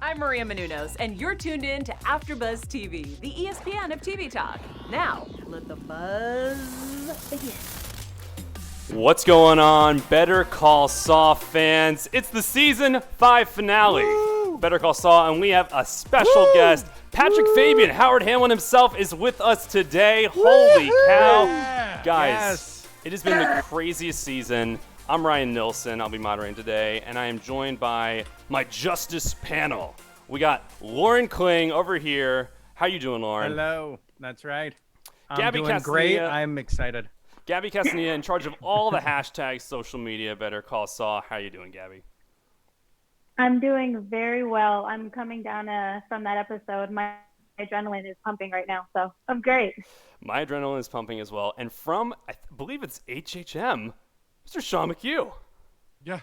I'm Maria Menounos, and you're tuned in to AfterBuzz TV, the ESPN of TV talk. Now, let the buzz begin. What's going on, Better Call Saul fans? It's the season 5 finale. Woo! Better Call Saul, and we have a special guest. Patrick Fabian, Howard Hamlin himself, is with us today. Holy cow. Yeah. Guys, Yes. It has been the craziest season. I'm Ryan Nilsson. I'll be moderating today, and I am joined by my Justice panel. We got Lauren Kling over here. How you doing, Lauren? Hello. That's right. I'm Gabby doing great. Castaneda. I'm excited. Gabby Castaneda, in charge of all the hashtags, social media, Better Call Saul. How you doing, Gabby? I'm doing very well. I'm coming down from that episode. My adrenaline is pumping right now, so I'm great. My adrenaline is pumping as well. And from, I believe it's HHM, Mr. Sean McHugh. Yeah.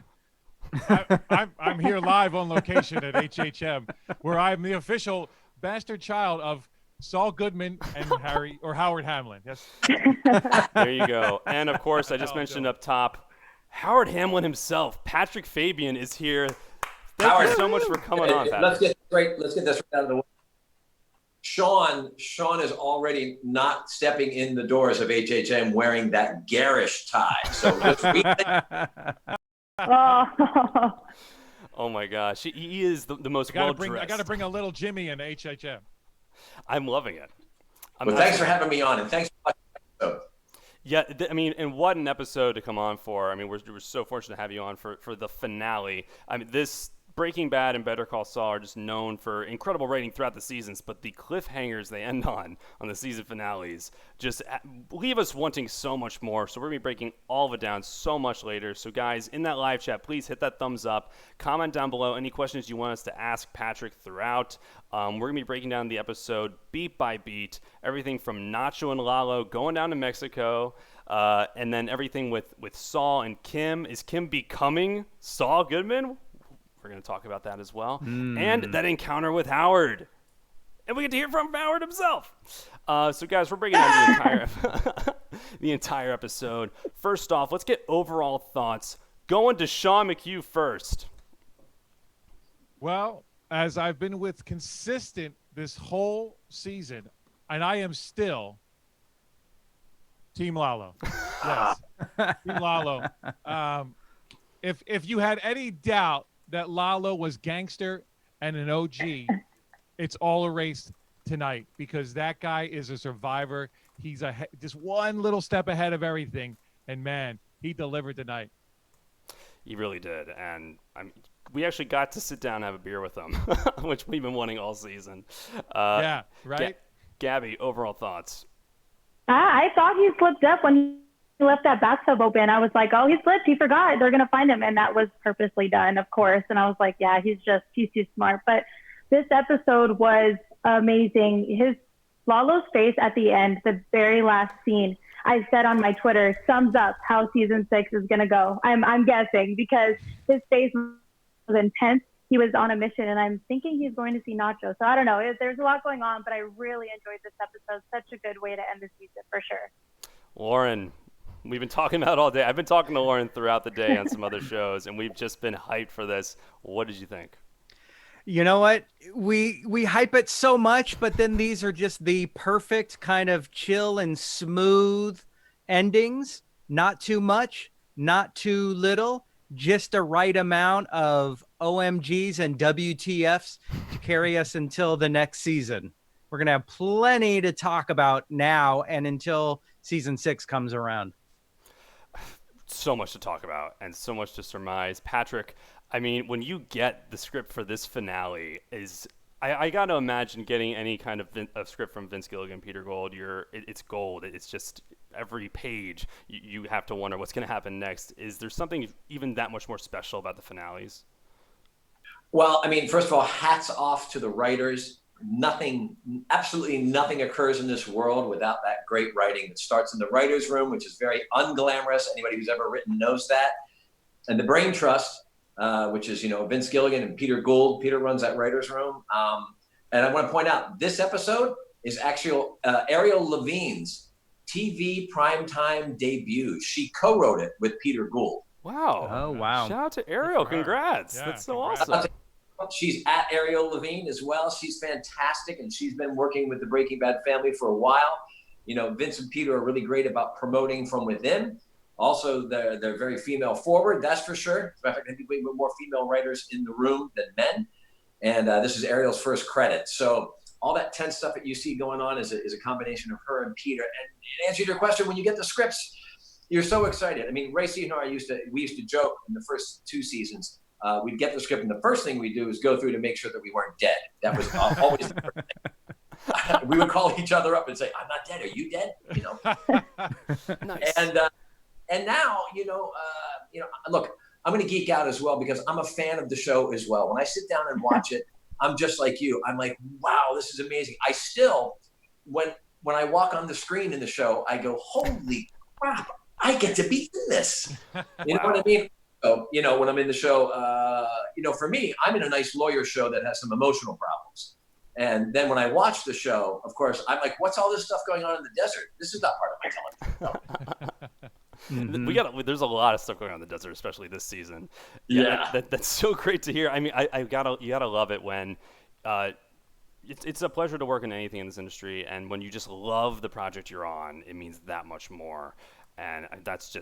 I'm here live on location at HHM, where I'm the official bastard child of Saul Goodman and Howard Hamlin. Yes. There you go. And, of course, I just mentioned up top, Howard Hamlin himself, Patrick Fabian, is here. Thank you so much for coming on, Patrick. Let's get this right out of the way. Sean is already not stepping in the doors of HHM wearing that garish tie. So Oh, my gosh. He is the most well-dressed. I got to bring a little Jimmy in HHM. I'm loving it. thanks for having me on, and thanks for watching. Yeah, and what an episode to come on for. I mean, we're so fortunate to have you on for the finale. I mean, this Breaking Bad and Better Call Saul are just known for incredible rating throughout the seasons, but the cliffhangers they end on the season finales just leave us wanting so much more. So we're going to be breaking all of it down so much later. So guys, in that live chat, please hit that thumbs up. Comment down below any questions you want us to ask Patrick throughout. We're going to be breaking down the episode beat by beat, everything from Nacho and Lalo going down to Mexico, and then everything with Saul and Kim. Is Kim becoming Saul Goodman? We're going to talk about that as well. And that encounter with Howard. And we get to hear from Howard himself. So, guys, we're breaking down the entire episode. First off, let's get overall thoughts. Going to Sean McHugh first. Well, as I've been with consistent this whole season, and I am still Team Lalo. Yes, Team Lalo. If you had any doubt that Lalo was gangster and an OG, it's all erased tonight, because that guy is a survivor. He's just one little step ahead of everything, and man, he delivered tonight. He really did, and we actually got to sit down and have a beer with him, which we've been wanting all season. Yeah, right? Gabby, overall thoughts? I thought he slipped up when he left that bathtub open. I was like, oh, he slipped. He forgot. They're going to find him. And that was purposely done, of course. And I was like, yeah, he's too smart. But this episode was amazing. Lalo's face at the end, the very last scene, I said on my Twitter, sums up how season 6 is going to go. I'm guessing, because his face was intense. He was on a mission, and I'm thinking he's going to see Nacho. So I don't know. There's a lot going on, but I really enjoyed this episode. Such a good way to end the season, for sure. Lauren, we've been talking about it all day. I've been talking to Lauren throughout the day on some other shows, and we've just been hyped for this. What did you think? You know what? We hype it so much, but then these are just the perfect kind of chill and smooth endings. Not too much, not too little, just a right amount of OMGs and WTFs to carry us until the next season. We're going to have plenty to talk about now and until season 6 comes around. So much to talk about and so much to surmise. Patrick, I mean, when you get the script for this finale, I got to imagine getting any kind of script from Vince Gilligan, Peter Gould, it's gold. It's just every page you have to wonder what's going to happen next. Is there something even that much more special about the finales? Well, I mean, first of all, hats off to the writers. Absolutely nothing occurs in this world without that great writing that starts in the writer's room, which is very unglamorous. Anybody who's ever written knows that. And the Brain Trust, which is, Vince Gilligan and Peter Gould. Peter runs that writer's room. And I want to point out, this episode is actually Ariel Levine's TV primetime debut. She co-wrote it with Peter Gould. Wow. Oh, wow. Shout out to Ariel. Congrats. Yeah, That's so congrats. awesome. She's at Ariel Levine as well. She's fantastic, and she's been working with the Breaking Bad family for a while. You know, Vince and Peter are really great about promoting from within. Also, they're very female forward, that's for sure. As a matter of fact, I think we have more female writers in the room than men. And this is Ariel's first credit. So all that tense stuff that you see going on is a combination of her and Peter. And in answer to your question, when you get the scripts, you're so excited. I mean, Ray C and I we used to joke in the first 2 seasons. We'd get the script, and the first thing we do is go through to make sure that we weren't dead. That was always the first thing. We would call each other up and say, "I'm not dead. Are you dead?" You know. Nice. And now, look, I'm going to geek out as well because I'm a fan of the show as well. When I sit down and watch it, I'm just like you. I'm like, wow, this is amazing. I still, when I walk on the screen in the show, I go, holy crap, I get to be in this. You know what I mean? So, when I'm in the show, for me, I'm in a nice lawyer show that has some emotional problems. And then when I watch the show, of course, I'm like, what's all this stuff going on in the desert? This is not part of my television. Mm-hmm. There's a lot of stuff going on in the desert, especially this season. Yeah. That's so great to hear. I mean, you gotta love it when it's a pleasure to work in anything in this industry, and when you just love the project you're on, it means that much more. And that's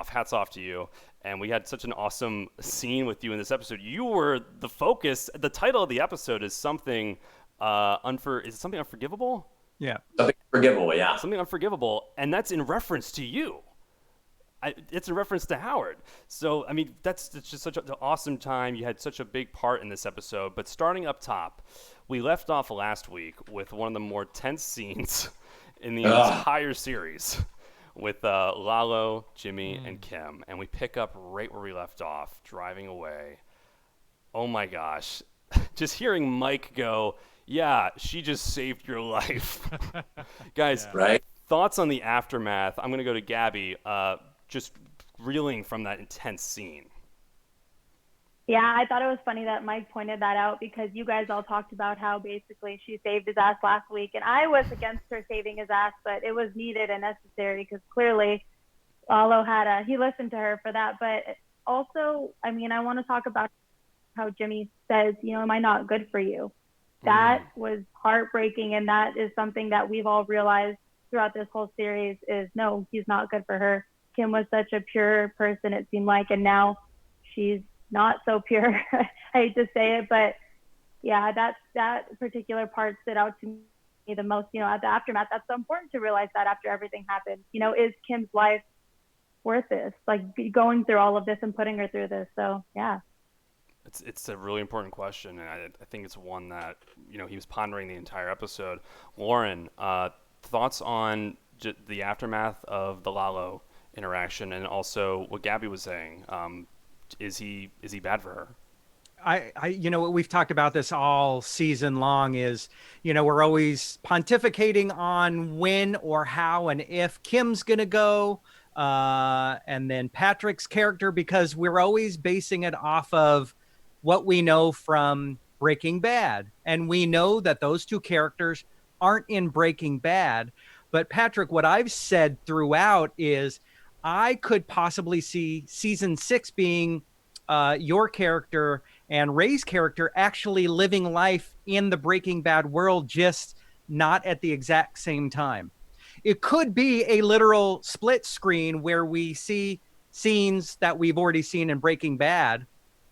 hats off to you. And we had such an awesome scene with you in this episode. You were the focus. The title of the episode is something is it something unforgivable? Yeah. Something unforgivable, yeah. Something unforgivable, and that's in reference to you. It's a reference to Howard. So, I mean, it's just such an awesome time. You had such a big part in this episode. But starting up top, we left off last week with one of the more tense scenes in the entire series with Lalo, Jimmy, and Kim. And we pick up right where we left off, driving away. Oh, my gosh. Just hearing Mike go, yeah, she just saved your life. Guys, right? Thoughts on the aftermath? I'm going to go to Gabby. Just reeling from that intense scene. Yeah, I thought it was funny that Mike pointed that out because you guys all talked about how basically she saved his ass last week. And I was against her saving his ass, but it was needed and necessary because clearly Lalo he listened to her for that. But also, I mean, I want to talk about how Jimmy says, am I not good for you? That was heartbreaking. And that is something that we've all realized throughout this whole series is no, he's not good for her. Kim was such a pure person, it seemed like, and now she's not so pure. I hate to say it, but yeah, that particular part stood out to me the most, at the aftermath. That's so important to realize that after everything happened, is Kim's life worth this? Like going through all of this and putting her through this. So yeah. It's a really important question, and I think it's one that, he was pondering the entire episode. Lauren, thoughts on the aftermath of the Lalo interaction, and also what Gabby was saying. Is he bad for her? We've talked about this all season long is, we're always pontificating on when or how and if Kim's going to go, and then Patrick's character, because we're always basing it off of what we know from Breaking Bad. And we know that those two characters aren't in Breaking Bad. But Patrick, what I've said throughout is I could possibly see season 6 being your character and Ray's character actually living life in the Breaking Bad world, just not at the exact same time. It could be a literal split screen where we see scenes that we've already seen in Breaking Bad,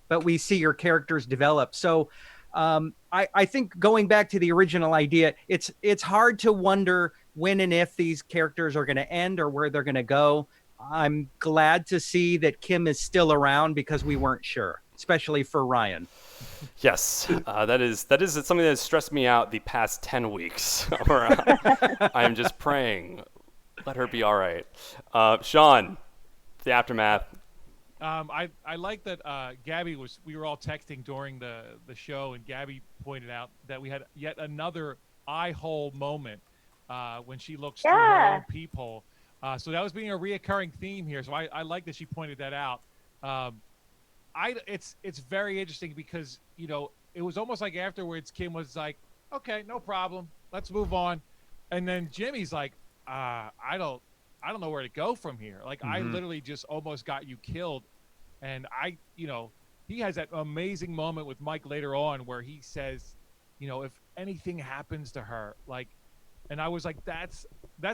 but we see your characters develop. So I think going back to the original idea, it's hard to wonder when and if these characters are going to end or where they're going to go. I'm glad to see that Kim is still around because we weren't sure, especially for Ryan. Yes, that is something that has stressed me out the past 10 weeks. I'm just praying, let her be all right. Sean, the aftermath. I like that Gabby we were all texting during the show, and Gabby pointed out that we had yet another eye hole moment when she looks through her own peephole. So that was being a reoccurring theme here. So I like that she pointed that out. It's very interesting because, it was almost like afterwards Kim was like, okay, no problem. Let's move on. And then Jimmy's like, I don't know where to go from here. Like I literally just almost got you killed. And he has that amazing moment with Mike later on where he says, if anything happens to her, like, and I was like, that's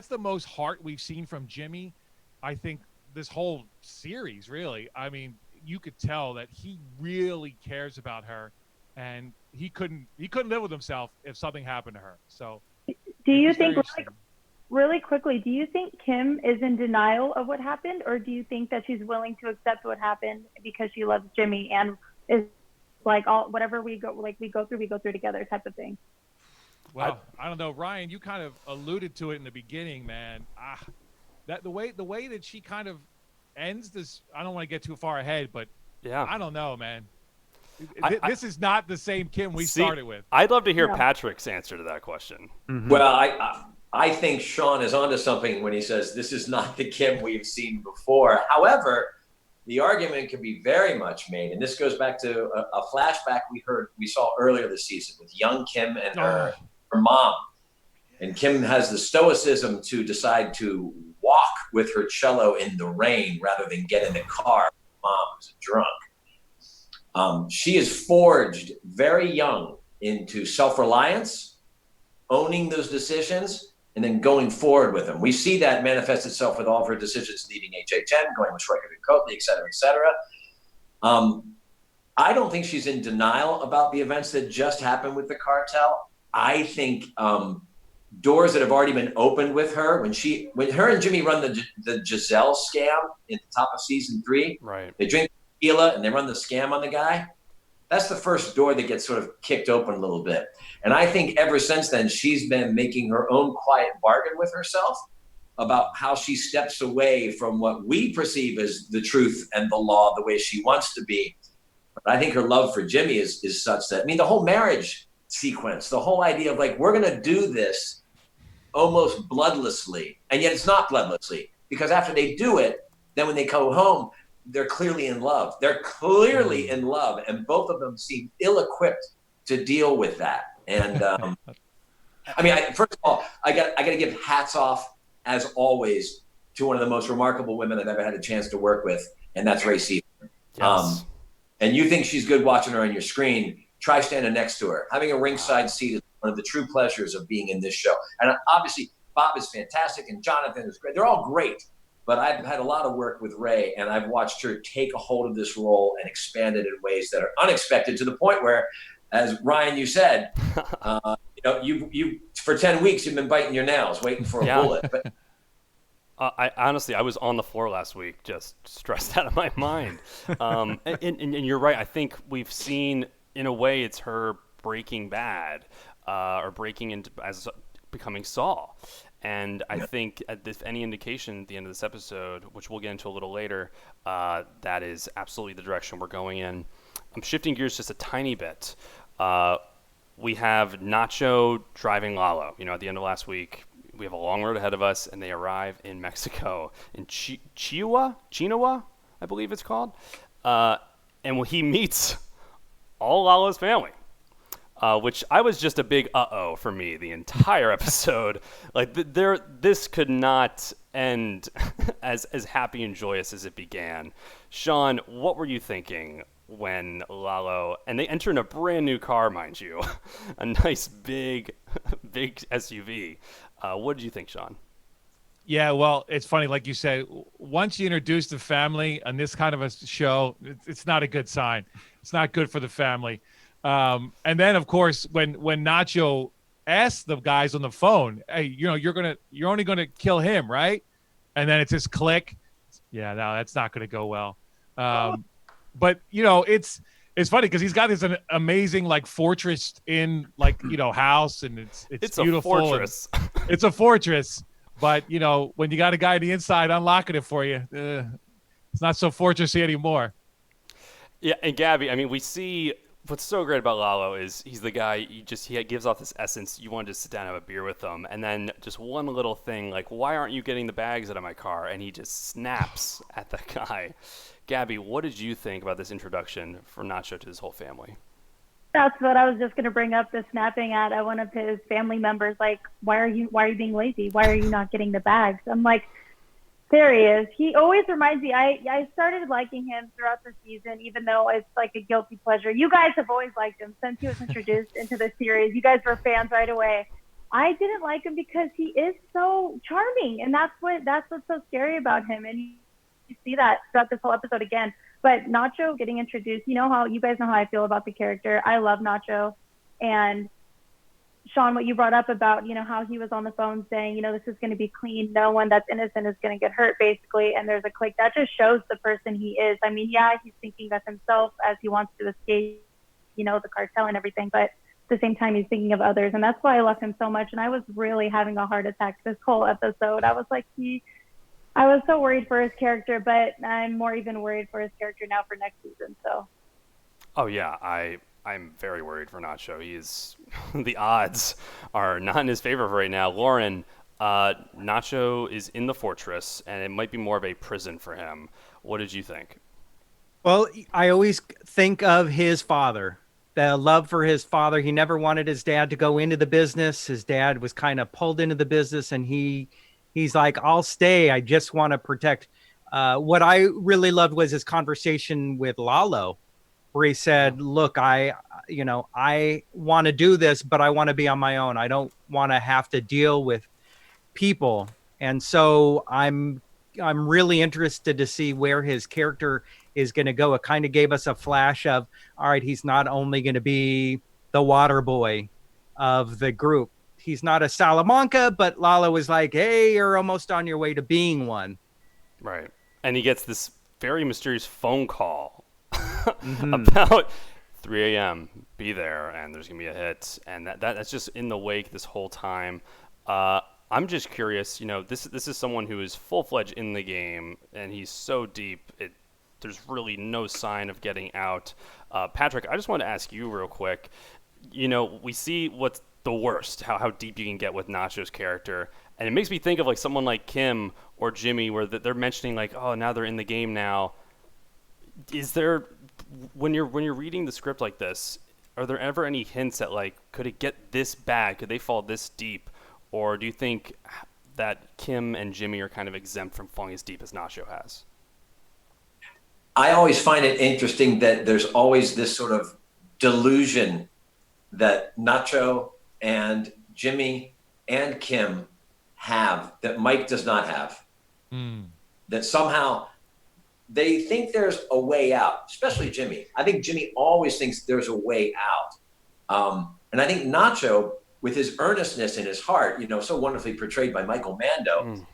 the most heart we've seen from Jimmy, I think, this whole series, really. I mean, you could tell that he really cares about her, and he couldn't live with himself if something happened to her. So do you think, really quickly, do you think Kim is in denial of what happened, or do you think that she's willing to accept what happened because she loves Jimmy and is like, all whatever we go through together type of thing? Well, I don't know, Ryan, you kind of alluded to it in the beginning, man. That the way that she kind of ends this, I don't want to get too far ahead, but yeah, I don't know, man. This is not the same Kim we started with. I'd love to hear Patrick's answer to that question. Mm-hmm. Well, I think Sean is onto something when he says this is not the Kim we've seen before. However, the argument can be very much made, and this goes back to a flashback we saw earlier this season with young Kim and her mom. And Kim has the stoicism to decide to walk with her cello in the rain rather than get in the car. Mom was drunk. She is forged very young into self-reliance, owning those decisions, and then going forward with them. We see that manifest itself with all of her decisions leaving HHN, going with Schreiber and Coatley, et cetera, et cetera. I don't think she's in denial about the events that just happened with the cartel. I think doors that have already been opened with her, when her and Jimmy run the Giselle scam in the top of season 3, right? They drink tequila and they run the scam on the guy. That's the first door that gets sort of kicked open a little bit. And I think ever since then, she's been making her own quiet bargain with herself about how she steps away from what we perceive as the truth and the law the way she wants to be. But I think her love for Jimmy is such that, I mean, the whole marriage sequence, the whole idea of like, we're going to do this almost bloodlessly, and yet it's not bloodlessly, because after they do it, then when they go home, they're clearly in love. They're clearly in love, and both of them seem ill-equipped to deal with that. And I mean, first of all, I got to give hats off, as always, to one of the most remarkable women I've ever had a chance to work with, and that's Ray Seaton. Yes. And you think she's good watching her on your screen, try standing next to her. Having a ringside seat is one of the true pleasures of being in this show. And obviously, Bob is fantastic, and Jonathan is great. They're all great. But I've had a lot of work with Ray, and I've watched her take a hold of this role and expand it in ways that are unexpected, to the point where, as Ryan, you said, you for 10 weeks you've been biting your nails waiting for a bullet. But I honestly was on the floor last week, just stressed out of my mind. And you're right. I think we've seen, in a way, it's her breaking bad, or breaking into as becoming Saul. And I think, if any indication at the end of this episode, which we'll get into a little later, that is absolutely the direction we're going in. I'm shifting gears just a tiny bit. We have Nacho driving Lalo. At the end of last week, we have a long road ahead of us, and they arrive in Mexico, in Chinoa, I believe it's called. And he meets all Lalo's family. Which I was just a big uh-oh for me the entire episode. Like, this could not end as happy and joyous as it began. Sean, what were you thinking when Lalo, and they enter in a brand new car, mind you, a nice big SUV. What did you think, Sean? Yeah, well, it's funny, like you said, once you introduce the family on this kind of a show, it's not a good sign. It's not good for the family. And then, of course, when Nacho asks the guys on the phone, "Hey, you're only gonna kill him, right?" And then it's just click. Yeah, no, that's not gonna go well. But it's funny because he's got this amazing fortress in house, and it's beautiful. A fortress. It's a fortress, but when you got a guy on the inside unlocking it for you, it's not so fortressy anymore. Yeah, and Gabby, I mean, we see. What's so great about Lalo is he's the guy, he gives off this essence. You want to just sit down and have a beer with him. And then just one little thing, like, why aren't you getting the bags out of my car? And he just snaps at the guy. Gabby, what did you think about this introduction for Nacho to his whole family? That's what I was just going to bring up, the snapping at one of his family members. Like, why are you being lazy? Why are you not getting the bags? I'm like, There he is. He always reminds me. I started liking him throughout the season, even though it's like a guilty pleasure. You guys have always liked him since he was introduced into the series. You guys were fans right away. I didn't like him because he is so charming, and that's what's so scary about him. And you see that throughout this whole episode again. But Nacho getting introduced, you guys know how I feel about the character. I love Nacho, and Sean, what you brought up about, how he was on the phone saying, this is going to be clean. No one that's innocent is going to get hurt, basically. And there's a click that just shows the person he is. I mean, yeah, he's thinking of himself as he wants to escape, the cartel and everything. But at the same time, he's thinking of others. And that's why I love him so much. And I was really having a heart attack this whole episode. I was like, I was so worried for his character, but I'm more even worried for his character now for next season. So. Oh, yeah. I'm very worried for Nacho. The odds are not in his favor right now. Lauren, Nacho is in the fortress, and it might be more of a prison for him. What did you think? Well, I always think of his father, the love for his father. He never wanted his dad to go into the business. His dad was kind of pulled into the business, and he's like, I'll stay. I just want to protect. What I really loved was his conversation with Lalo, where he said, look, I want to do this, but I want to be on my own. I don't want to have to deal with people. And so I'm really interested to see where his character is going to go. It kind of gave us a flash of, all right, he's not only going to be the water boy of the group. He's not a Salamanca, but Lalo is like, hey, you're almost on your way to being one. Right. And he gets this very mysterious phone call about 3 a.m. Be there, and there's gonna be a hit, and that's just in the wake this whole time. I'm just curious. This is someone who is full-fledged in the game, and he's so deep. There's really no sign of getting out. Patrick, I just want to ask you real quick. We see what's the worst, how deep you can get with Nacho's character, and it makes me think of like someone like Kim or Jimmy, where they're mentioning like, oh, now they're in the game now. Is there, when you're reading the script like this, are there ever any hints at like, could it get this bad? Could they fall this deep? Or do you think that Kim and Jimmy are kind of exempt from falling as deep as Nacho has? I always find it interesting that there's always this sort of delusion that Nacho and Jimmy and Kim have that Mike does not have. That somehow they think there's a way out, especially Jimmy. I think Jimmy always thinks there's a way out. And I think Nacho, with his earnestness in his heart, so wonderfully portrayed by Michael Mando,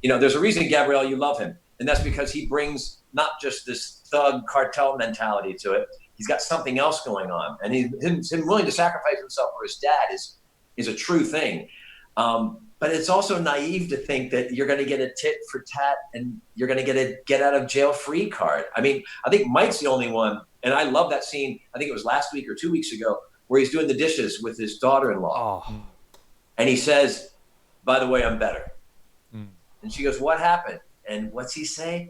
there's a reason, Gabrielle, you love him. And that's because he brings not just this thug cartel mentality to it. He's got something else going on. And him willing to sacrifice himself for his dad is a true thing. But it's also naive to think that you're going to get a tit for tat and you're going to get a get out of jail free card. I mean, I think Mike's the only one. And I love that scene. I think it was last week or 2 weeks ago where he's doing the dishes with his daughter-in-law. Oh. And he says, by the way, I'm better. And she goes, what happened? And what's he say?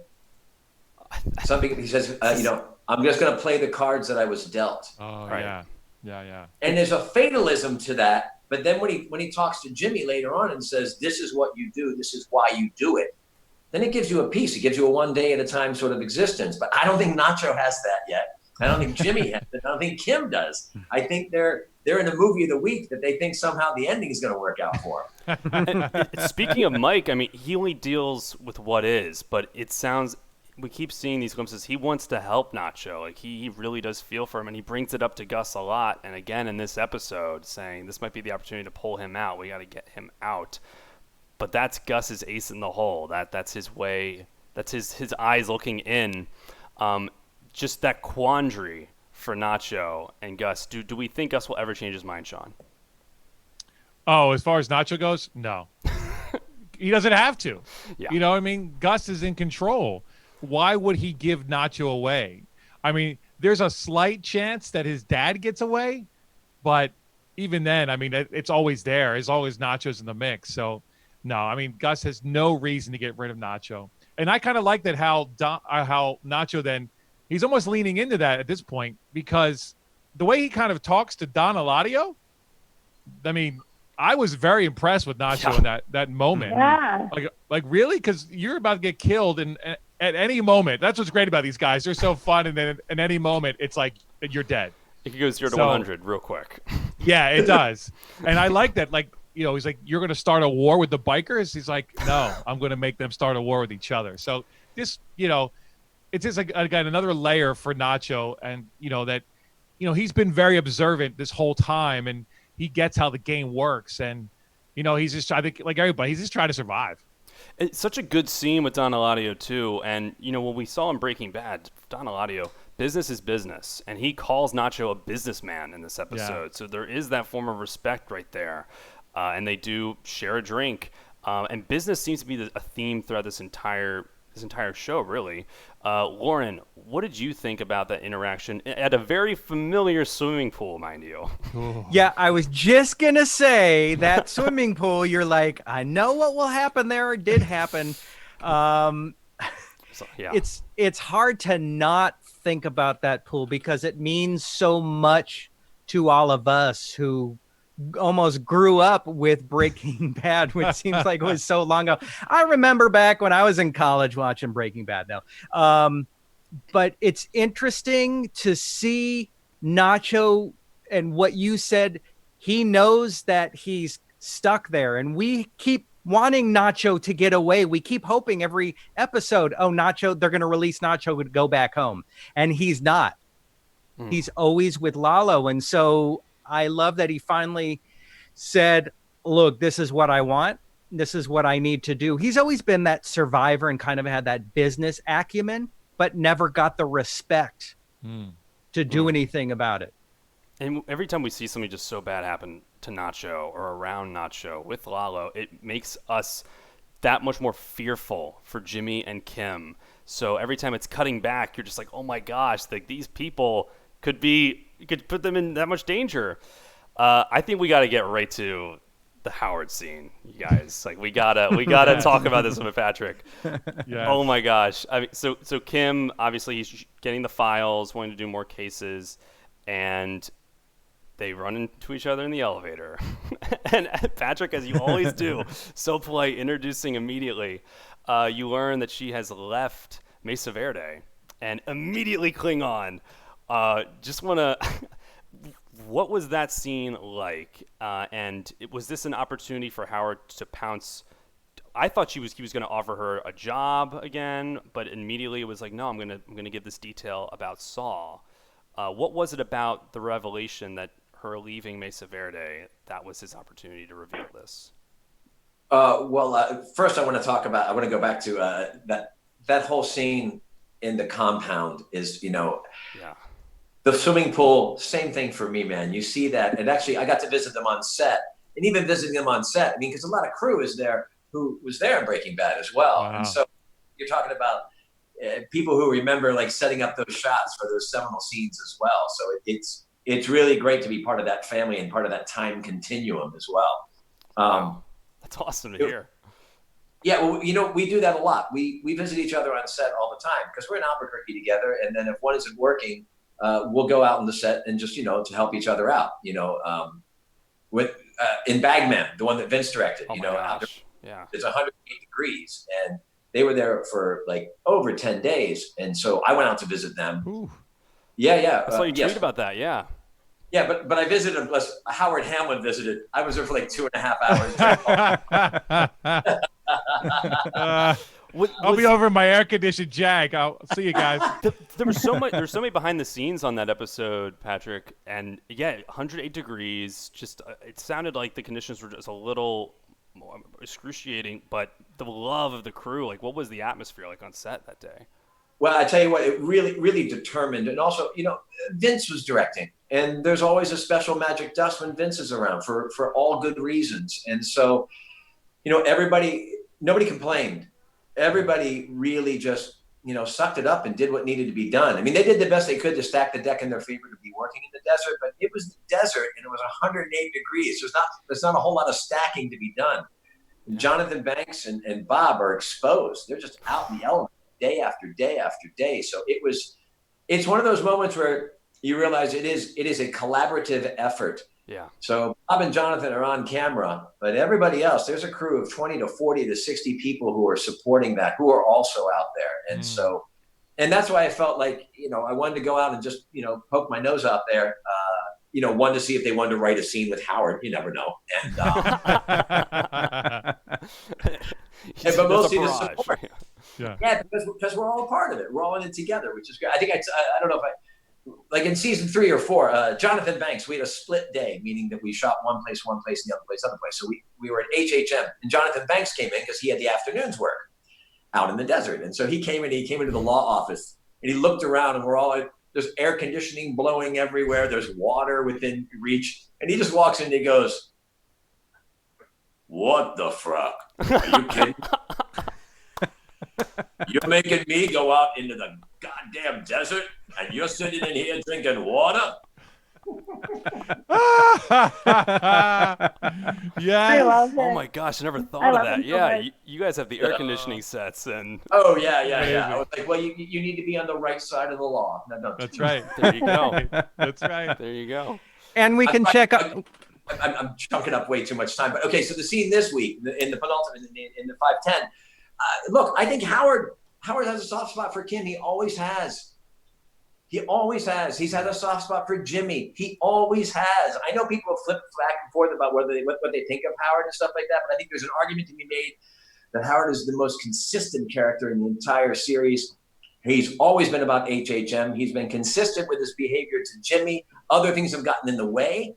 Something, he says, I'm just going to play the cards that I was dealt. Oh, right? Yeah. And there's a fatalism to that. But then when he talks to Jimmy later on and says, this is what you do, this is why you do it, then it gives you a peace. It gives you a one day at a time sort of existence. But I don't think Nacho has that yet. I don't think Jimmy has it. I don't think Kim does. I think they're in the movie of the week that they think somehow the ending is going to work out for them. Speaking of Mike, I mean, he only deals with what is, but it sounds, we keep seeing these glimpses. He wants to help Nacho. Like he really does feel for him, and he brings it up to Gus a lot. And again, in this episode, saying this might be the opportunity to pull him out. We got to get him out. But that's Gus's ace in the hole. That's his way. That's his eyes looking in. Just that quandary for Nacho and Gus. Do we think Gus will ever change his mind, Sean? Oh, as far as Nacho goes, no. He doesn't have to. Yeah. You know what I mean? Gus is in control. Why would he give Nacho away? I mean, there's a slight chance that his dad gets away, but even then, I mean, it's always there. There's always Nacho's in the mix. So, no, I mean, Gus has no reason to get rid of Nacho. And I kind of like that how Nacho then, he's almost leaning into that at this point because the way he kind of talks to Don Eladio, I mean, I was very impressed with Nacho in that moment. Yeah. Like really, because you're about to get killed, and at any moment, that's what's great about these guys. They're so fun, and then at any moment, it's like you're dead. It could go 0 to 100 real quick. Yeah, it does. And I like that. Like, you know, he's like, you're going to start a war with the bikers? He's like, no, I'm going to make them start a war with each other. So this, you know, it's just like, again, another layer for Nacho. And, you know, that, you know, he's been very observant this whole time, and he gets how the game works. And, you know, he's just, I think, like everybody, he's just trying to survive. It's such a good scene with Don Eladio, too. And, you know, when we saw in Breaking Bad, Don Eladio, business is business. And he calls Nacho a businessman in this episode. Yeah. So there is that form of respect right there. And they do share a drink. And business seems to be a theme throughout this entire show, really. Lauren, what did you think about that interaction at a very familiar swimming pool, mind you? Yeah, I was just going to say that swimming pool, you're like, I know what will happen there. It did happen. It's hard to not think about that pool because it means so much to all of us who almost grew up with Breaking Bad, which seems like it was so long ago. I remember back when I was in college watching Breaking Bad now. But it's interesting to see Nacho and what you said. He knows that he's stuck there, and we keep wanting Nacho to get away. We keep hoping every episode, oh, Nacho, they're going to release Nacho to go back home. And he's not. He's always with Lalo. And so I love that he finally said, look, this is what I want. This is what I need to do. He's always been that survivor and kind of had that business acumen, but never got the respect to do anything about it. And every time we see something just so bad happen to Nacho or around Nacho with Lalo, it makes us that much more fearful for Jimmy and Kim. So every time it's cutting back, you're just like, oh my gosh, like these people could put them in that much danger. I think we got to get right to the Howard scene, you guys. Like we gotta talk about this with Patrick. Yes. Oh my gosh. I mean, so Kim, obviously he's getting the files, wanting to do more cases, and they run into each other in the elevator. And Patrick, as you always do, so polite, introducing immediately. You learn that she has left Mesa Verde and immediately cling on. Just want to, what was that scene like? And was this an opportunity for Howard to pounce? I thought he was going to offer her a job again, but immediately it was like, no, I'm going to give this detail about Saul. What was it about the revelation that her leaving Mesa Verde, that was his opportunity to reveal this? First I want to go back to that whole scene in the compound is, you know, the swimming pool, same thing for me, man. You see that, and actually I got to visit them on set, and even visiting them on set, I mean, because a lot of crew is there who was there in Breaking Bad as well. Wow. And so you're talking about people who remember like setting up those shots for those seminal scenes as well. So it's really great to be part of that family and part of that time continuum as well. Wow. That's awesome to hear. Yeah, well, you know, we do that a lot. We visit each other on set all the time because we're in Albuquerque together, and then if one isn't working, we'll go out on the set and just, you know, to help each other out, you know, with in Bagman, the one that Vince directed, you know, it's 108 degrees, and they were there for like over 10 days. And so I went out to visit them. Ooh. Yeah. I saw you tweet about that. Yeah. Yeah, but I visited, Howard Hamlin visited. I was there for like 2.5 hours. I'll be over in my air-conditioned Jag. I'll see you guys. There's so many behind the scenes on that episode, Patrick. And yeah, 108 degrees. Just it sounded like the conditions were just a little more excruciating. But the love of the crew, like, what was the atmosphere like on set that day? Well, I tell you what, it really, really determined. And also, you know, Vince was directing. And there's always a special magic dust when Vince is around for all good reasons. And so, you know, nobody complained. Everybody really just, you know, sucked it up and did what needed to be done. I mean, they did the best they could to stack the deck in their favor to be working in the desert, but it was the desert and it was 108 degrees. There's not a whole lot of stacking to be done. And Jonathan Banks and Bob are exposed. They're just out in the element day after day after day. So it's one of those moments where you realize it is a collaborative effort Yeah. So Bob and Jonathan are on camera, but everybody else, there's a crew of 20 to 40 to 60 people who are supporting that, who are also out there. And so, and that's why I felt like, I wanted to go out and just, poke my nose out there. One, to see if they wanted to write a scene with Howard. You never know. And, but mostly the support. Yeah, because we're all a part of it. We're all in it together, which is great. I think I don't know if like in season 3 or 4, Jonathan Banks, we had a split day, meaning that we shot one place, and the other place. So we were at HHM, and Jonathan Banks came in because he had the afternoon's work out in the desert. And so he came into the law office, and he looked around, and we're all there's air conditioning blowing everywhere. There's water within reach. And he just walks in and he goes, "What the fuck? Are you kidding? You're making me go out into the goddamn desert and you're sitting in here drinking water?" Yeah. I love it. Oh my gosh, I never thought of that. him so Yeah, much. you guys have the air conditioning sets, and Oh, yeah. I was like, well, you need to be on the right side of the law. No, don't That's you? right. there you go. That's right. There you go. And we can check out. I'm chunking up way too much time. But okay, so the scene this week in the penultimate, in the 510, look, I think Howard has a soft spot for Kim. He always has. He's had a soft spot for Jimmy. He always has. I know people flip back and forth about what they think of Howard and stuff like that, but I think there's an argument to be made that Howard is the most consistent character in the entire series. He's always been about HHM. He's been consistent with his behavior to Jimmy. Other things have gotten in the way,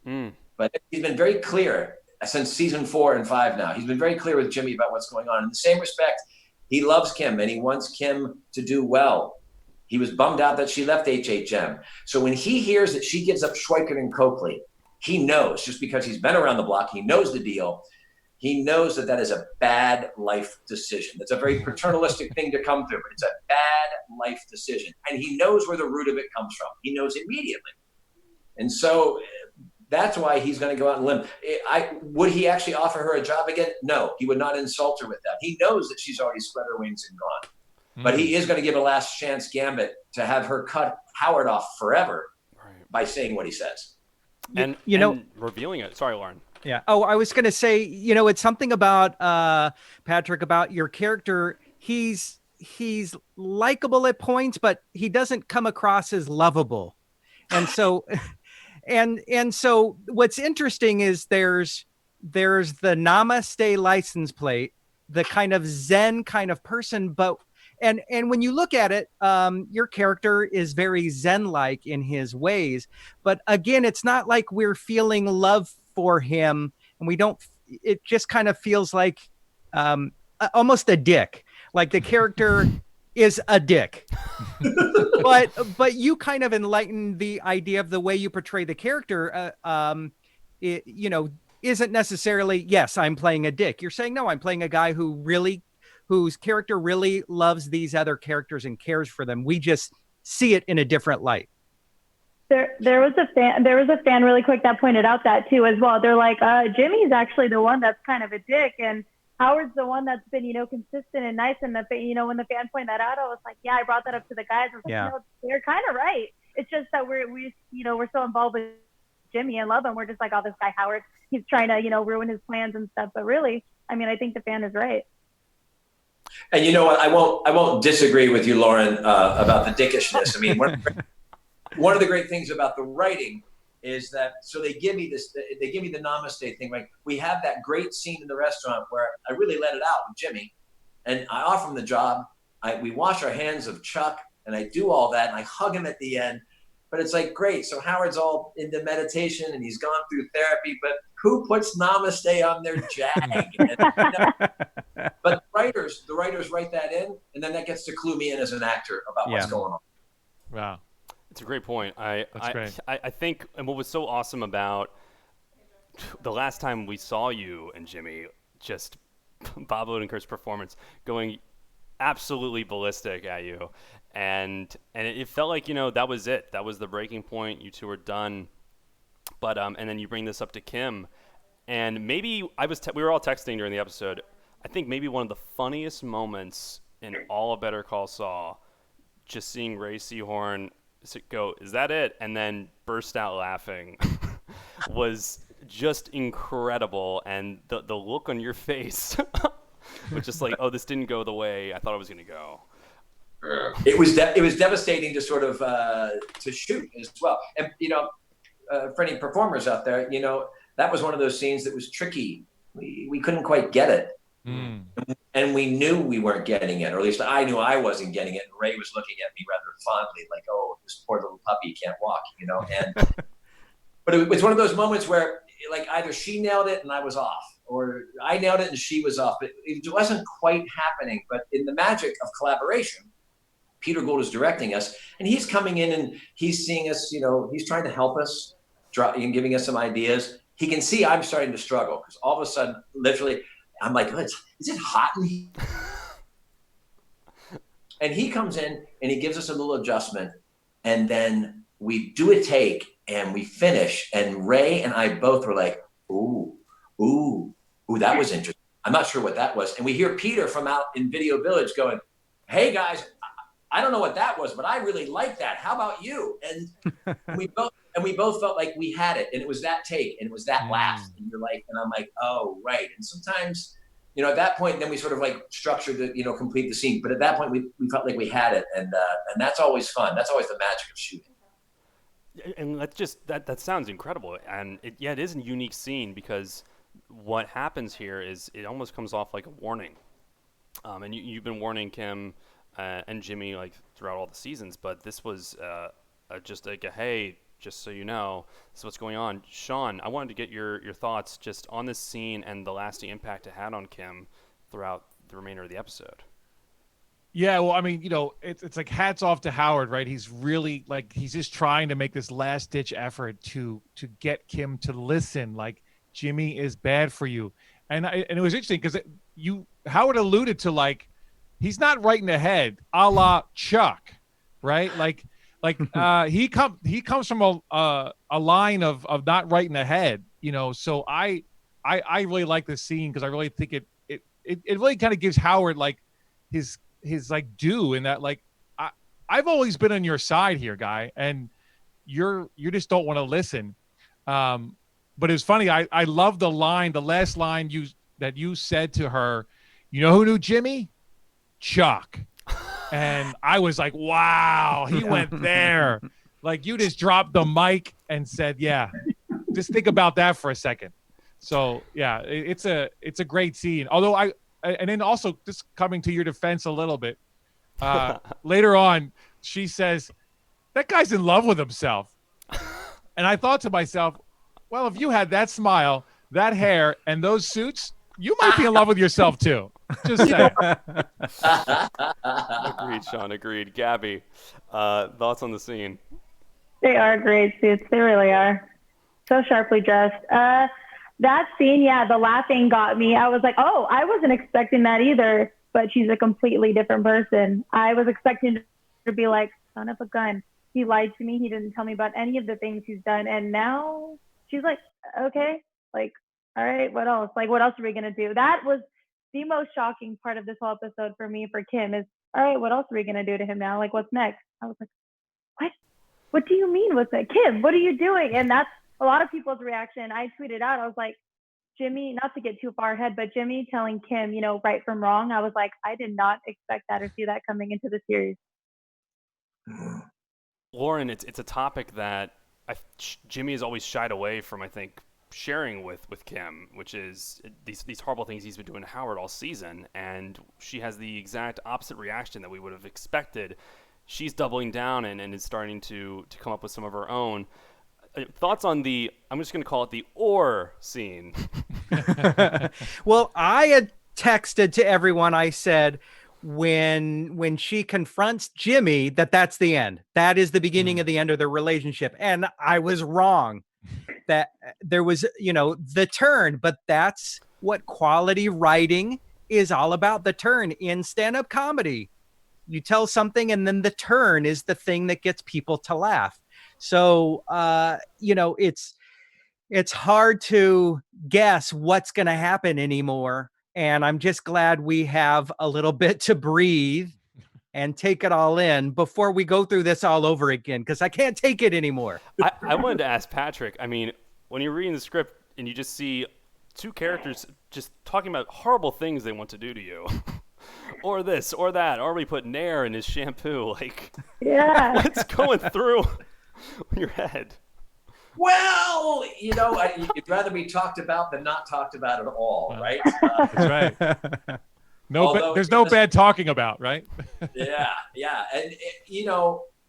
but he's been very clear since season 4 and 5 now. He's been very clear with Jimmy about what's going on. In the same respect, he loves Kim and he wants Kim to do well. He was bummed out that she left HHM. So when he hears that she gives up Schweikert and Coakley, he knows, just because he's been around the block, he knows the deal. He knows that is a bad life decision. It's a very paternalistic thing to come through, but it's a bad life decision. And he knows where the root of it comes from. He knows immediately. And so that's why he's going to go out and limb. Would he actually offer her a job again? No, he would not insult her with that. He knows that she's already spread her wings and gone. But he is going to give a last chance gambit to have her cut Howard off forever by saying what he says. And revealing it. Sorry, Lauren. Yeah. Oh, I was going to say, it's something about Patrick, about your character. He's likable at points, but he doesn't come across as lovable. And so, and so what's interesting is there's the Namaste license plate, the kind of Zen kind of person, but and when you look at it, your character is very Zen-like in his ways. But again, it's not like we're feeling love for him, and we don't. It just kind of feels like almost a dick. Like the character is a dick. but you kind of enlighten the idea of the way you portray the character. Isn't necessarily, yes, I'm playing a dick. You're saying, no, I'm playing a guy whose character really loves these other characters and cares for them. We just see it in a different light. There was a fan really quick that pointed out that too as well. They're like, Jimmy's actually the one that's kind of a dick, and Howard's the one that's been, consistent and nice. And when the fan pointed that out, I was like, yeah, I brought that up to the guys. I was like, they're kind of right. It's just that we're so involved with Jimmy and love him. We're just like, oh, this guy Howard, he's trying to, ruin his plans and stuff. But really, I mean, I think the fan is right. And you know what? I won't disagree with you, Lauren, about the dickishness. I mean, one of the great things about the writing is that, so they give me the namaste thing. Like, we have that great scene in the restaurant where I really let it out with Jimmy, and I offer him the job. We wash our hands of Chuck, and I do all that, and I hug him at the end. But it's like, great. So Howard's all into meditation and he's gone through therapy, but who puts namaste on their jag? But the writers write that in, and then that gets to clue me in as an actor about what's going on. Wow. It's a great point. That's great. I think, and what was so awesome about the last time we saw you and Jimmy, just Bob Odenkirk's performance going absolutely ballistic at you. And it felt like, that was it. That was the breaking point. You two were done. But and then you bring this up to Kim, and maybe we were all texting during the episode. I think maybe one of the funniest moments in all of Better Call Saul, just seeing Ray Seahorn go, "Is that it?" and then burst out laughing was just incredible, and the look on your face was just like, oh, this didn't go the way I thought it was going to go. It was devastating to sort of to shoot as well. And for any performers out there, that was one of those scenes that was tricky. We couldn't quite get it. And we knew we weren't getting it, or at least I knew I wasn't getting it. And Ray was looking at me rather fondly, like, "Oh, this poor little puppy can't walk," And but it was one of those moments where, like, either she nailed it and I was off, or I nailed it and she was off. But it wasn't quite happening. But in the magic of collaboration, Peter Gould is directing us, and he's coming in and he's seeing us. He's trying to help us, and giving us some ideas. He can see I'm starting to struggle because all of a sudden, literally, I'm like, oh, is it hot in here? And he comes in and he gives us a little adjustment, and then we do a take and we finish, and Ray and I both were like, ooh, that was interesting. I'm not sure what that was. And we hear Peter from out in Video Village going, hey guys, I don't know what that was, but I really like that. How about you? And we both felt like we had it, and it was that take, and it was that laugh, and and I'm like, oh, right. And sometimes, at that point, then we sort of like structured the, complete the scene. But at that point, we felt like we had it, and that's always fun. That's always the magic of shooting. And that sounds incredible, and it is a unique scene because what happens here is it almost comes off like a warning, and you've been warning Kim and Jimmy like throughout all the seasons, but this was just like a hey. Just so you know, this is what's going on. Sean, I wanted to get your thoughts just on this scene and the lasting impact it had on Kim throughout the remainder of the episode. Yeah, well, I mean, it's like hats off to Howard, right? He's really he's just trying to make this last ditch effort to get Kim to listen. Like, Jimmy is bad for you, and it was interesting because Howard alluded to he's not right in the head, a la Chuck, right? He comes from a line of not right in the head, So I really like this scene because I really think it really kind of gives Howard his due in that I've always been on your side here, guy, and you just don't want to listen. But it's funny. I love the last line that you said to her. You know who knew Jimmy? Chuck. And I was like, wow, he went there. You just dropped the mic and said, yeah, just think about that for a second. So, yeah, it's a great scene. Although and then also just coming to your defense a little bit, later on, she says, that guy's in love with himself. And I thought to myself, well, if you had that smile, that hair, and those suits, you might be in love with yourself too. Just saying. Agreed, Sean. Agreed. Gabby, thoughts on the scene? They are great suits. They really are. So sharply dressed. That scene, the laughing got me. I was like, oh, I wasn't expecting that either. But she's a completely different person. I was expecting to be like, son of a gun. He lied to me. He didn't tell me about any of the things he's done. And now she's like, okay, all right, what else? What else are we going to do? That was the most shocking part of this whole episode for me, for Kim, is, all right, what else are we going to do to him now? What's next? I was like, what? What do you mean? What's that? Kim, what are you doing? And that's a lot of people's reaction. I tweeted out, I was like, Jimmy, not to get too far ahead, but Jimmy telling Kim, right from wrong. I was like, I did not expect that or see that coming into the series. Lauren, it's a topic that Jimmy has always shied away from, I think, sharing with Kim, which is these horrible things he's been doing to Howard all season, and she has the exact opposite reaction that we would have expected. She's doubling down and is starting to come up with some of her own. Thoughts on I'm just going to call it the or scene. Well, I had texted to everyone. I said, when she confronts Jimmy, that's the end. That is the beginning of the end of their relationship. And I was wrong. That there was, the turn, but that's what quality writing is all about. The turn in stand-up comedy. You tell something and then the turn is the thing that gets people to laugh. So, it's hard to guess what's going to happen anymore. And I'm just glad we have a little bit to breathe and take it all in before we go through this all over again, because I can't take it anymore. I wanted to ask Patrick, I mean, when you're reading the script, and you just see two characters just talking about horrible things they want to do to you. Or this, or that, or we put Nair in his shampoo. Like, Yeah. what's going through your head? Well, you'd rather be talked about than not talked about at all, right? That's right. There's no Although bad talking about, right? Yeah. And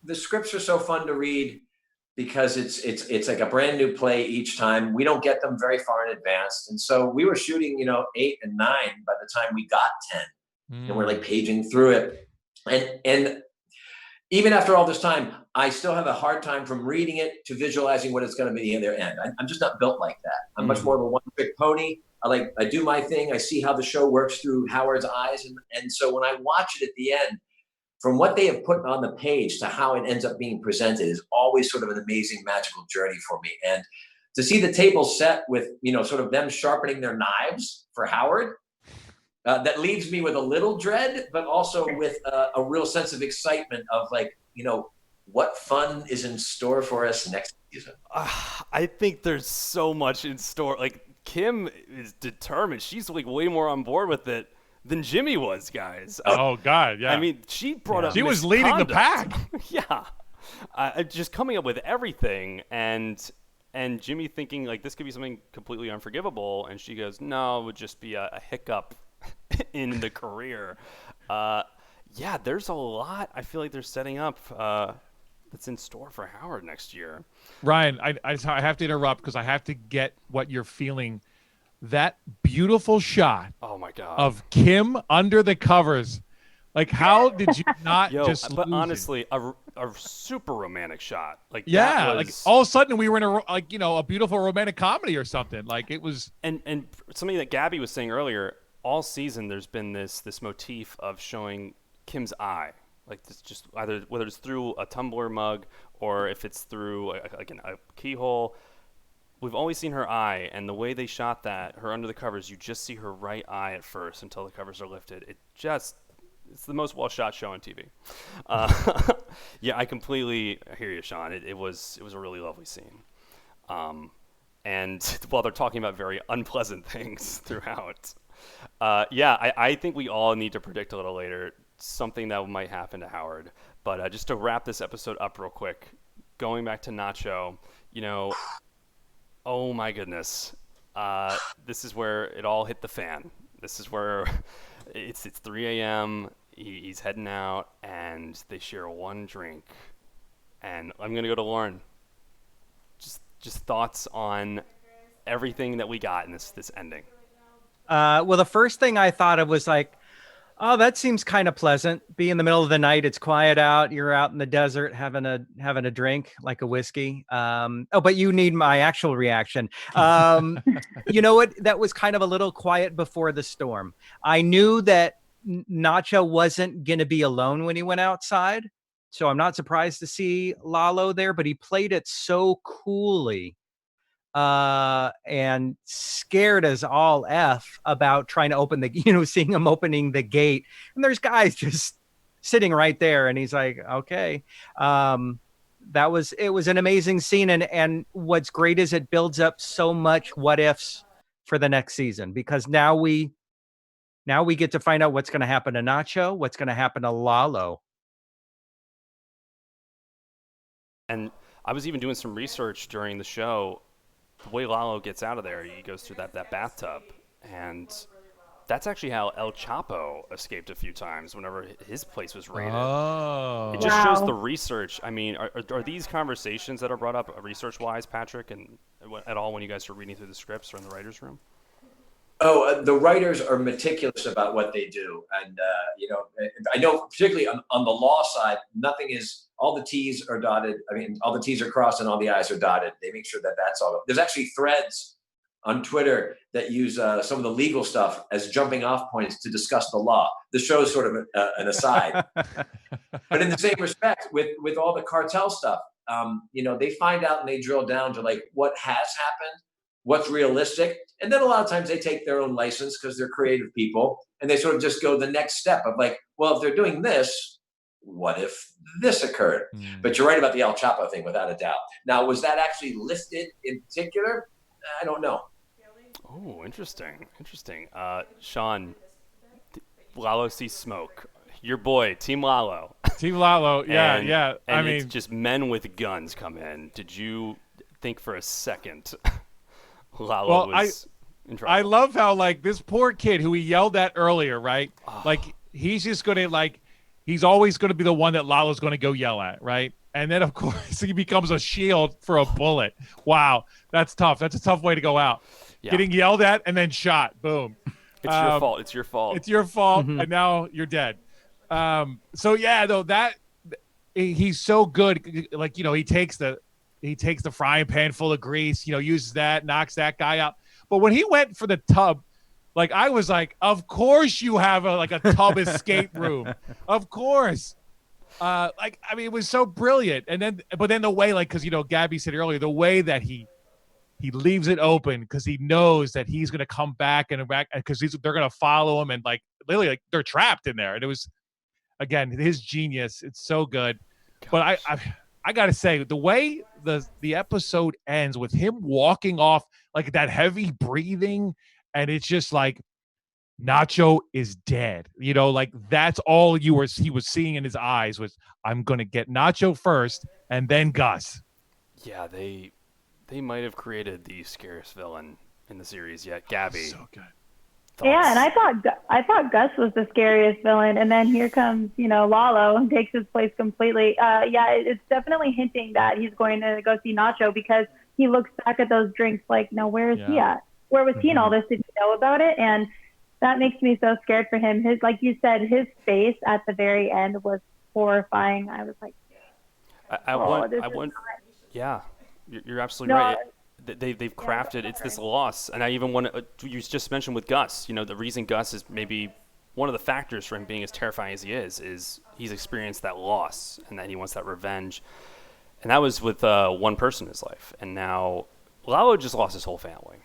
the scripts are so fun to read because it's like a brand new play each time. We don't get them very far in advance. And so we were shooting, 8 and 9 by the time we got 10. And we're like paging through it. And even after all this time, I still have a hard time from reading it to visualizing what it's going to be in their end. I'm just not built like that. I'm much more of a one-trick pony. I do my thing. I see how the show works through Howard's eyes. And so when I watch it at the end, from what they have put on the page to how it ends up being presented is always sort of an amazing, magical journey for me. And to see the table set with, sort of them sharpening their knives for Howard, that leaves me with a little dread, but also with a real sense of excitement of what fun is in store for us next season. I think there's so much in store. Like, Kim is determined. She's like way more on board with it than Jimmy was, guys. Oh God, yeah. I mean, she brought up. She was leading the pack. Yeah, just coming up with everything, and Jimmy thinking like this could be something completely unforgivable, and she goes, "No, it would just be a hiccup in the career." Yeah, there's a lot. I feel like they're setting up that's in store for Howard next year. Ryan, I have to interrupt because I have to get what you're feeling. That beautiful shot. Oh my God. Of Kim under the covers. Like, how did you not just but lose honestly, a super romantic shot. Like, yeah, that was, like all of a sudden we were in a beautiful romantic comedy or something. Like, it was. And something that Gabby was saying earlier, all season there's been this motif of showing Kim's eye. Like, this just either whether it's through a tumbler mug or if it's through a keyhole. We've always seen her eye, and the way they shot that, her under the covers, you just see her right eye at first until the covers are lifted. It's the most well-shot show on TV. Yeah, I completely hear you, Sean. It was a really lovely scene. And while they're talking about very unpleasant things throughout, I think we all need to predict a little later something that might happen to Howard. But just to wrap this episode up real quick, going back to Nacho, oh my goodness, this is where it all hit the fan. This is where it's 3 a.m. He's heading out, and they share one drink. And I'm gonna go to Lauren. Just thoughts on everything that we got in this ending. Well, the first thing I thought of was like, oh, that seems kind of pleasant. Be in the middle of the night, it's quiet out. You're out in the desert having a drink, like a whiskey. But you need my actual reaction. You know what? That was kind of a little quiet before the storm. I knew that Nacho wasn't going to be alone when he went outside. So I'm not surprised to see Lalo there, but he played it so coolly. And scared as all F about trying to open seeing him opening the gate. And there's guys just sitting right there. And he's like, okay. It was an amazing scene. And what's great is it builds up so much what ifs for the next season, because now we get to find out what's going to happen to Nacho, what's going to happen to Lalo. And I was even doing some research during the show. The way Lalo gets out of there, he goes through that bathtub, and that's actually how El Chapo escaped a few times whenever his place was raided. Oh. It just shows the research. I mean, are these conversations that are brought up research-wise, Patrick, and at all when you guys are reading through the scripts or in the writer's room? Oh, the writers are meticulous about what they do. And, I know particularly on the law side, all the T's are dotted. I mean, all the T's are crossed and all the I's are dotted. They make sure that that's all. There's actually threads on Twitter that use some of the legal stuff as jumping off points to discuss the law. The show's sort of an aside. But in the same respect, with all the cartel stuff, they find out and they drill down to like what has happened, what's realistic. And then a lot of times they take their own license because they're creative people, and they sort of just go the next step of like, well, if they're doing this, what if this occurred? But you're right about the El Chapo thing, without a doubt. Now, was that actually listed in particular? I don't know. Oh, interesting. Sean, Lalo sees smoke. Your boy, Team Lalo. Team Lalo, yeah, yeah. And I mean, it's just men with guns come in. Did you think for a second Lalo was in trouble? I love how, like, this poor kid who he yelled at earlier, right? Like, he's just going to, like, he's always going to be the one that Lalo's going to go yell at, right? And then, of course, he becomes a shield for a bullet. Wow, that's tough. That's a tough way to go out. Yeah. Getting yelled at and then shot. Boom. It's your fault. It's your fault. It's your fault, and now you're dead. So yeah, though, that he's so good. Like, you know, he takes the frying pan full of grease, you know, uses that, knocks that guy out. But when he went for the tub, like, I was like, of course you have a tub escape room. Of course. Like, I mean, it was so brilliant. But then the way, like, because, you know, Gabby said earlier, the way that he leaves it open because he knows that he's going to come back because they're going to follow him, and, like, literally, like, they're trapped in there. And it was, again, his genius. It's so good. Gosh. But I got to say, the way the episode ends with him walking off, like, that heavy breathing, and it's just like, Nacho is dead. You know, like, that's all he was seeing in his eyes was, I'm going to get Nacho first and then Gus. Yeah, they might have created the scariest villain in the series yet. Gabby. So good. Thoughts? Yeah, and I thought Gus was the scariest villain, and then here comes, you know, Lalo and takes his place completely. Yeah, it's definitely hinting that he's going to go see Nacho because he looks back at those drinks like, no, where is he at? Where was he in all this? Did he know about it? And that makes me so scared for him. His, like you said, his face at the very end was horrifying. I was like, yeah, you're absolutely right. They've crafted it's this loss, and I even want to. You just mentioned with Gus, you know, the reason Gus is maybe one of the factors for him being as terrifying as he is he's experienced that loss, and that he wants that revenge, and that was with one person in his life, and now Lalo just lost his whole family.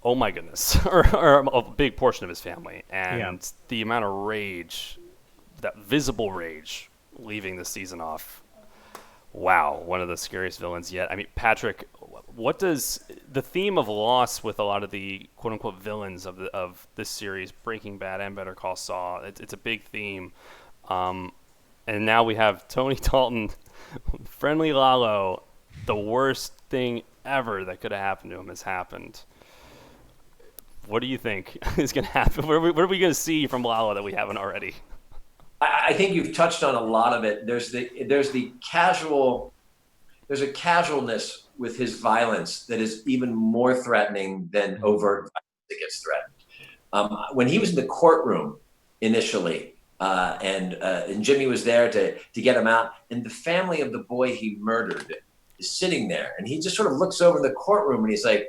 Oh my goodness, or a big portion of his family, and the amount of rage, that visible rage, leaving the season off. Wow, one of the scariest villains yet. I mean, Patrick, what does the theme of loss with a lot of the quote-unquote villains of this series, Breaking Bad and Better Call Saul, it's a big theme. And now we have Tony Dalton, friendly Lalo, the worst thing ever that could have happened to him has happened. What do you think is going to happen? What are we going to see from Lalo that we haven't already? I think you've touched on a lot of it. There's a casualness with his violence that is even more threatening than overt violence that gets threatened. When he was in the courtroom initially, and Jimmy was there to get him out, and the family of the boy he murdered is sitting there, and he just sort of looks over in the courtroom and he's like,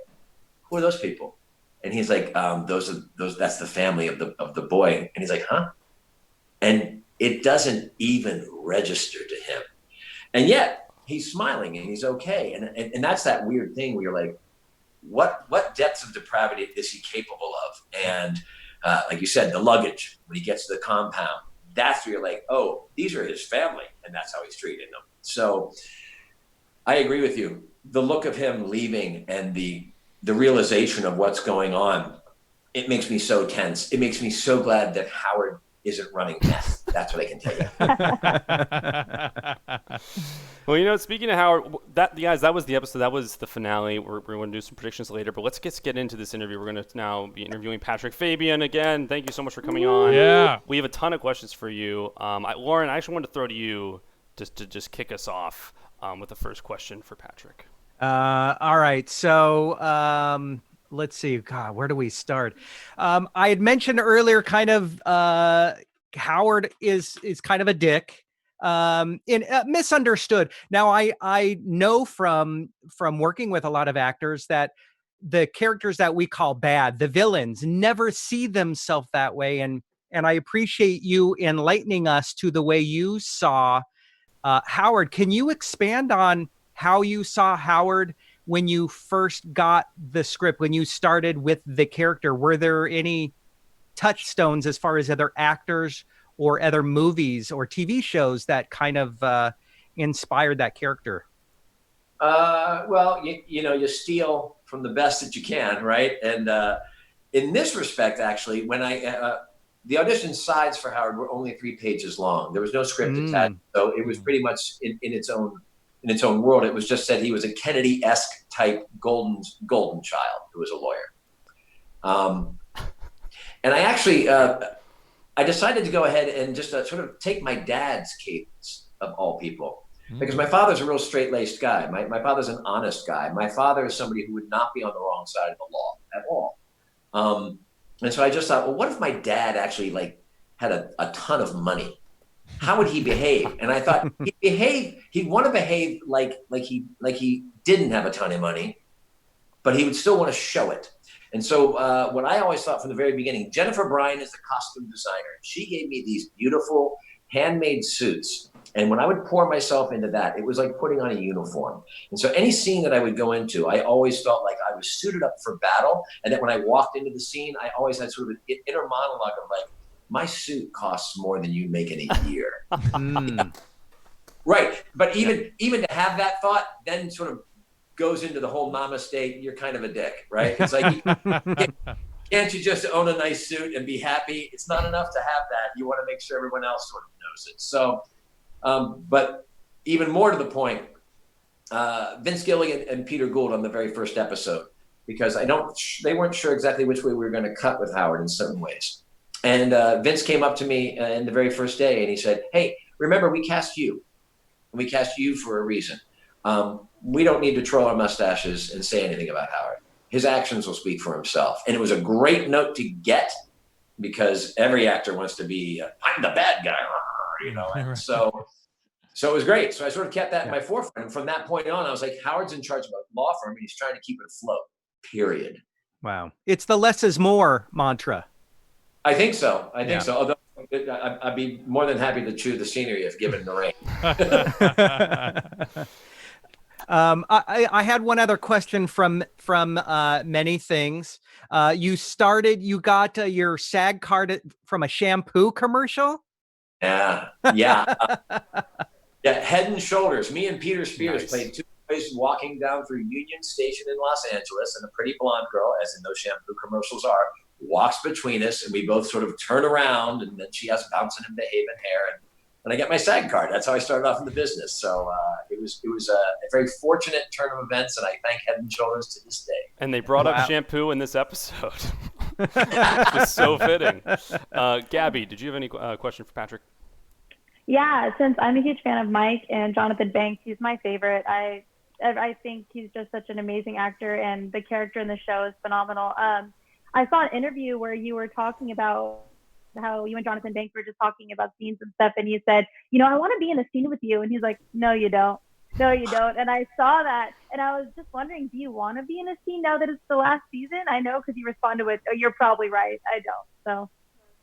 "Who are those people?" And he's like, "Those that's the family of the boy." And he's like, "Huh?" And it doesn't even register to him. And yet he's smiling and he's okay. And that's that weird thing where you're like, what depths of depravity is he capable of? And like you said, the luggage, when he gets to the compound, that's where you're like, oh, these are his family. And that's how he's treating them. So I agree with you. The look of him leaving and the realization of what's going on, it makes me so tense. It makes me so glad that Howard isn't running meth. That's what I can tell you. Well, you know, speaking of Howard, that was the episode. That was the finale. We're going to do some predictions later, but let's get into this interview. We're going to now be interviewing Patrick Fabian again. Thank you so much for coming on. Yeah. We have a ton of questions for you. Lauren, I actually wanted to throw to you to just kick us off with the first question for Patrick. All right. So, let's see. God, where do we start? I had mentioned earlier, kind of, Howard is kind of a dick, misunderstood. Now, I know from working with a lot of actors that the characters that we call bad, the villains, never see themselves that way, and I appreciate you enlightening us to the way you saw Howard. Can you expand on how you saw Howard when you first got the script, when you started with the character? Were there any touchstones as far as other actors or other movies or TV shows that kind of inspired that character? Well, you steal from the best that you can, right? And in this respect, actually, when the audition sides for Howard were only 3 pages long. There was no script attached, so it was pretty much in its own world. It was just said he was a Kennedy-esque type golden child who was a lawyer. And I actually I decided to go ahead and just sort of take my dad's cadence of all people, because my father's a real straight-laced guy. My father's an honest guy. My father is somebody who would not be on the wrong side of the law at all. And so I just thought, well, what if my dad actually had a ton of money? How would he behave? And I thought he'd want to behave like he didn't have a ton of money, but he would still want to show it. And so what I always thought from the very beginning, Jennifer Bryan is the costume designer. She gave me these beautiful handmade suits. And when I would pour myself into that, it was like putting on a uniform. And so any scene that I would go into, I always felt like I was suited up for battle. And that when I walked into the scene, I always had sort of an inner monologue of like, my suit costs more than you make in a year. Right. But even to have that thought then sort of goes into the whole namaste, you're kind of a dick, right? It's like, can't you just own a nice suit and be happy? It's not enough to have that. You want to make sure everyone else sort of knows it. So, but even more to the point, Vince Gilligan and Peter Gould on the very first episode, because they weren't sure exactly which way we were going to cut with Howard in certain ways. And Vince came up to me in the very first day and he said, hey, remember, we cast you. And we cast you for a reason. We don't need to troll our mustaches and say anything about Howard. His actions will speak for himself. And it was a great note to get, because every actor wants to be, I'm the bad guy, you know. And so it was great. So I sort of kept that in my forefront. And from that point on, I was like, Howard's in charge of a law firm and he's trying to keep it afloat, period. Wow. It's the less is more mantra. I think so. Although I'd be more than happy to chew the scenery if given the rein. I had one other question from many things. You got your SAG card from a shampoo commercial. Yeah. Head and Shoulders. Me and Peter Spears played 2 boys walking down through Union Station in Los Angeles, and a pretty blonde girl, as in those shampoo commercials are, walks between us, and we both sort of turn around, and then she has bouncing and behaving hair, and I get my SAG card. That's how I started off in the business. So it was a very fortunate turn of events, and I thank Head and Shoulders to this day. And they brought up shampoo in this episode. It's so fitting. Gabby, did you have any question for Patrick? Yeah, since I'm a huge fan of Mike and Jonathan Banks, he's my favorite. I think he's just such an amazing actor, and the character in the show is phenomenal. I saw an interview where you were talking about how you and Jonathan Banks were just talking about scenes and stuff, and you said, I want to be in a scene with you. And he's like, no, you don't. No, you don't. And I saw that, and I was just wondering, do you want to be in a scene now that it's the last season? I know, because you responded with, oh, you're probably right. I don't. So.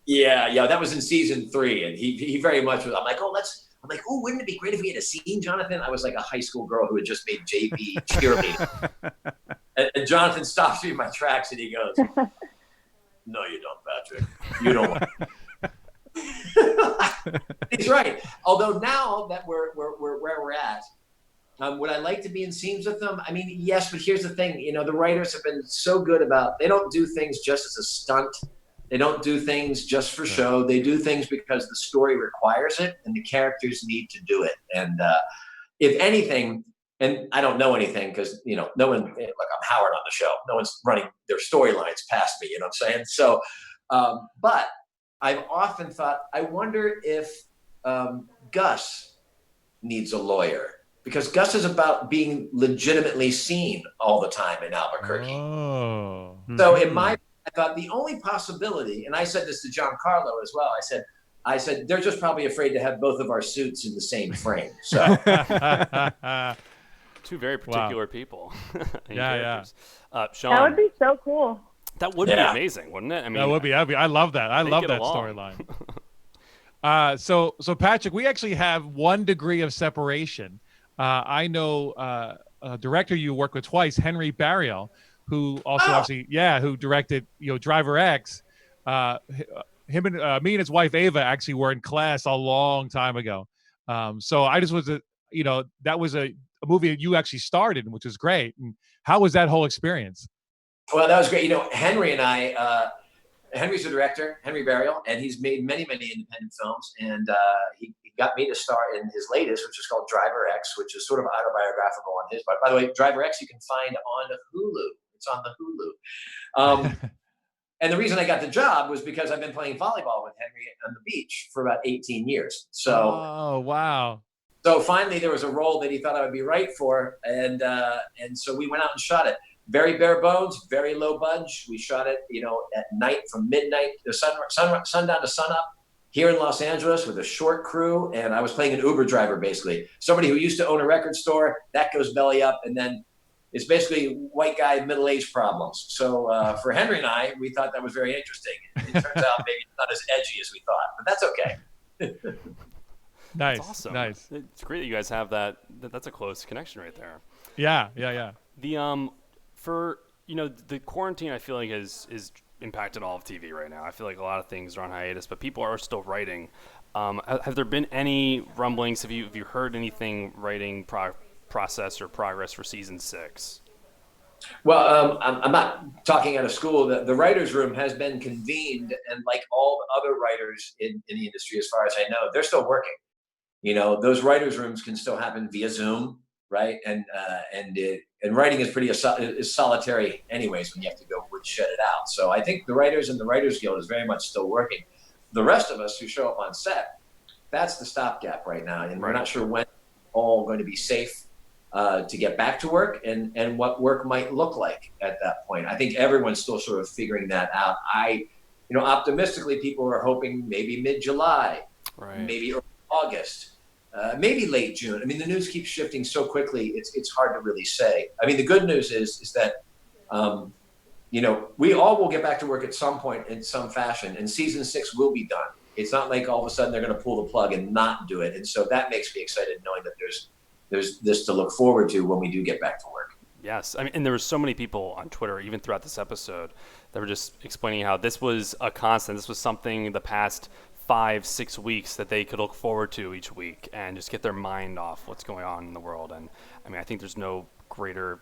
Yeah, that was in season 3, and he very much was. I'm like, wouldn't it be great if we had a scene, Jonathan? I was like a high school girl who had just made JV cheerleading. and Jonathan stops me in my tracks and he goes, no, you don't, Patrick. You don't want to. He's right. Although now that we're where we're at, would I like to be in scenes with them? I mean, yes, but here's the thing. The writers have been so good about, they don't do things just as a stunt. They don't do things just for show. They do things because the story requires it and the characters need to do it. And if anything, and I don't know anything because, no one, look, I'm Howard on the show. No one's running their storylines past me, you know what I'm saying? So, but I've often thought, I wonder if Gus needs a lawyer, because Gus is about being legitimately seen all the time in Albuquerque. Oh. So I thought the only possibility, and I said this to John Carlo as well, I said, they're just probably afraid to have both of our suits in the same frame. So. Two very particular people. Yeah. Sean, that would be so cool. That would be amazing, wouldn't it? I mean, that would be. I love that. I love that storyline. So Patrick, we actually have 1 degree of separation. I know a director you worked with twice, Henry Barriel, who also who directed Driver X. Him and me and his wife Ava actually were in class a long time ago. So I just was that was a movie that you actually starred in, which is great. And how was that whole experience? Well, that was great. Henry and I, Henry's the director, Henry Burial, and he's made many, many independent films. And he got me to star in his latest, which is called Driver X, which is sort of autobiographical on his part. By the way, Driver X you can find on Hulu. It's on the Hulu. And the reason I got the job was because I've been playing volleyball with Henry on the beach for about 18 years. So, oh, wow. So finally there was a role that he thought I would be right for. And so we went out and shot it. Very bare bones, very low budge. We shot it, at night from midnight to sundown to sunup here in Los Angeles with a short crew. And I was playing an Uber driver, basically. Somebody who used to own a record store, that goes belly up. And then it's basically white guy, middle-aged problems. So for Henry and I, we thought that was very interesting. It turns out maybe it's not as edgy as we thought, but that's okay. Nice. That's awesome. Nice. It's great that you guys have that. That's a close connection right there. Yeah. The for the quarantine, I feel like is impacted all of TV right now. I feel like a lot of things are on hiatus, but people are still writing. Have there been any rumblings? Have you heard anything writing process or progress for season 6? Well, I'm not talking out of school. The writers' room has been convened, and like all the other writers in the industry, as far as I know, they're still working. Those writers' rooms can still happen via Zoom, right? And writing is pretty solitary, anyways, when you have to go woodshed it out. So I think the writers and the Writers Guild is very much still working. The rest of us who show up on set, that's the stopgap right now, and we're not sure when all going to be safe to get back to work and what work might look like at that point. I think everyone's still sort of figuring that out. Optimistically, people are hoping maybe mid-July, maybe early August, maybe late June. I mean, the news keeps shifting so quickly, it's hard to really say. I mean, the good news is that, we all will get back to work at some point in some fashion, and season 6 will be done. It's not like all of a sudden they're going to pull the plug and not do it. And so that makes me excited knowing that there's this to look forward to when we do get back to work. Yes. I mean, and there were so many people on Twitter, even throughout this episode, that were just explaining how this was a constant. This was something the past 5-6 weeks that they could look forward to each week and just get their mind off what's going on in the world. And I mean, I think there's no greater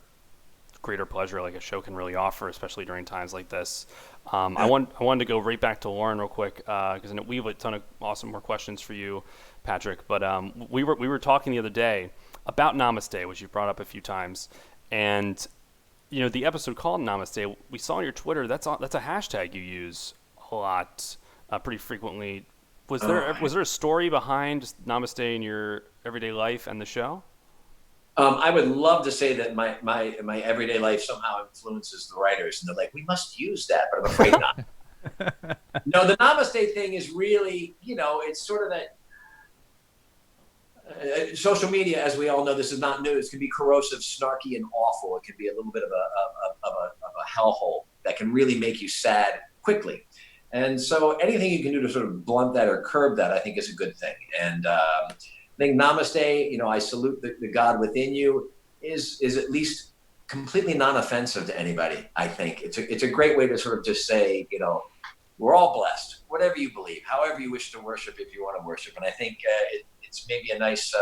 pleasure like a show can really offer, especially during times like this. I wanted to go right back to Lauren real quick because we have a ton of awesome more questions for you, Patrick. But we were talking the other day about Namaste, which you brought up a few times, and the episode called Namaste. We saw on your Twitter that's a hashtag you use a lot, pretty frequently. Was there a story behind Namaste in your everyday life and the show? I would love to say that my everyday life somehow influences the writers, and they're like, we must use that, but I'm afraid not. No, the Namaste thing is really, it's sort of that. Social media, as we all know, this is not news, can be corrosive, snarky, and awful. It can be a little bit of a hellhole that can really make you sad quickly. And so anything you can do to sort of blunt that or curb that, I think is a good thing. And I think Namaste, I salute the God within you, is at least completely non-offensive to anybody. I think it's a great way to sort of just say, we're all blessed, whatever you believe, however you wish to worship, if you want to worship. And I think it's maybe a nice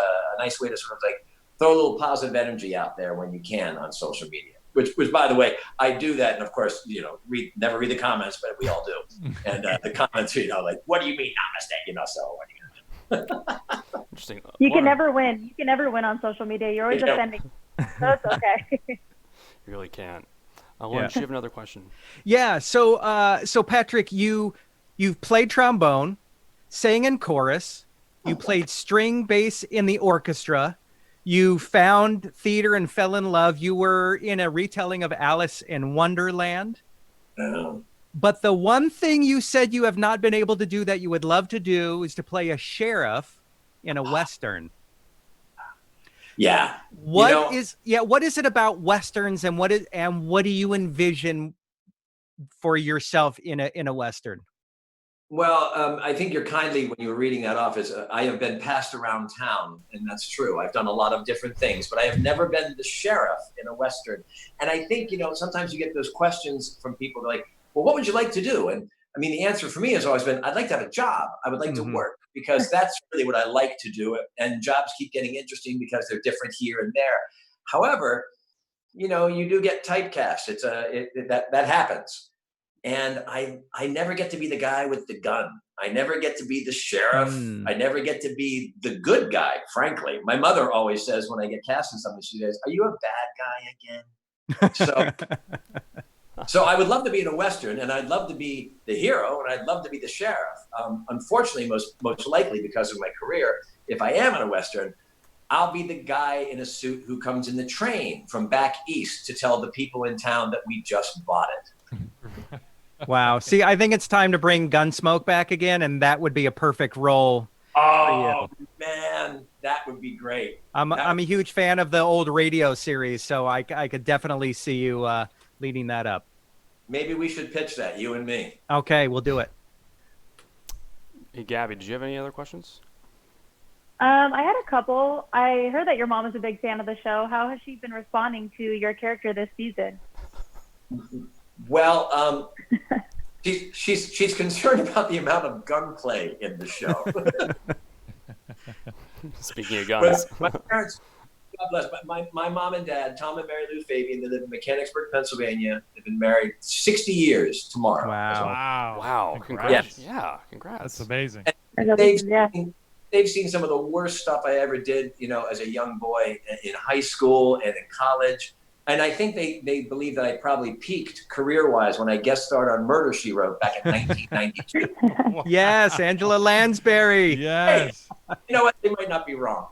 way to sort of like throw a little positive energy out there when you can on social media. Which by the way, I do that, and of course, never read the comments, but we all do. And the comments, like, what do you mean Namaste? So what are you gonna do? Interesting. You can never win. You can never win on social media. You're always offending. So it's okay. You really can't. Lauren, do you have another question? Yeah. So Patrick, you've played trombone, sang in chorus, you played string bass in the orchestra. You found theater and fell in love. You were in a retelling of Alice in Wonderland. But the one thing you said you have not been able to do that you would love to do is to play a sheriff in a Western. Yeah. What is it about Westerns, and what do you envision for yourself in a Western? Well, I think you're kindly, when you were reading that off, I have been passed around town, and that's true. I've done a lot of different things, but I have never been the sheriff in a Western. And I think, sometimes you get those questions from people like, well, what would you like to do? And I mean, the answer for me has always been, I'd like to have a job. I would like to work, because that's really what I like to do. And jobs keep getting interesting because they're different here and there. However, you do get typecast. That happens. And I never get to be the guy with the gun. I never get to be the sheriff. I never get to be the good guy, frankly. My mother always says when I get cast in something, she says, "Are you a bad guy again?" So I would love to be in a Western, and I'd love to be the hero, and I'd love to be the sheriff. Unfortunately, most likely because of my career, if I am in a Western, I'll be the guy in a suit who comes in the train from back east to tell the people in town that we just bought it. Wow. See, I think it's time to bring Gunsmoke back again, and that would be a perfect role. Oh, man, that would be great. I'm a huge fan of the old radio series, so I could definitely see you leading that up. Maybe we should pitch that, you and me. Okay, we'll do it. Hey, Gabby, did you have any other questions? I had a couple. I heard that your mom is a big fan of the show. How has she been responding to your character this season? Well, she's concerned about the amount of gunplay in the show. Speaking of guns. My parents, God bless, my mom and dad, Tom and Mary Lou Fabian, they live in Mechanicsburg, Pennsylvania. They've been married 60 years tomorrow. Wow. Congrats. Yeah, congrats. That's amazing. They've seen some of the worst stuff I ever did, as a young boy in high school and in college. And I think they believe that I probably peaked career-wise when I guest starred on Murder, She Wrote back in 1992. Yes, Angela Lansbury. Yes. Hey, you know what? They might not be wrong.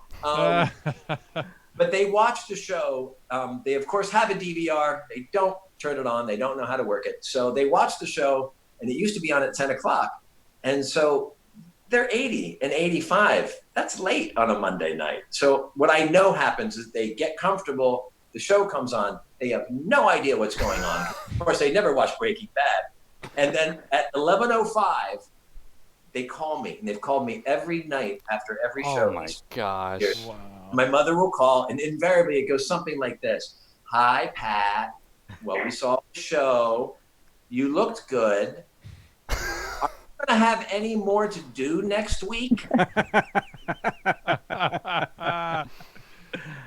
But they watch the show. They, of course, have a DVR. They don't turn it on. They don't know how to work it. So they watch the show, and it used to be on at 10 o'clock. And so they're 80 and 85. That's late on a Monday night. So what I know happens is they get comfortable. The show comes on. They have no idea what's going on. Of course, they never watched Breaking Bad. And then at 11:05, they call me. And they've called me every night after every show. Oh, my gosh. Wow. My mother will call, and invariably it goes something like this. "Hi, Pat. Well, we saw the show. You looked good. Are you going to have any more to do next week?"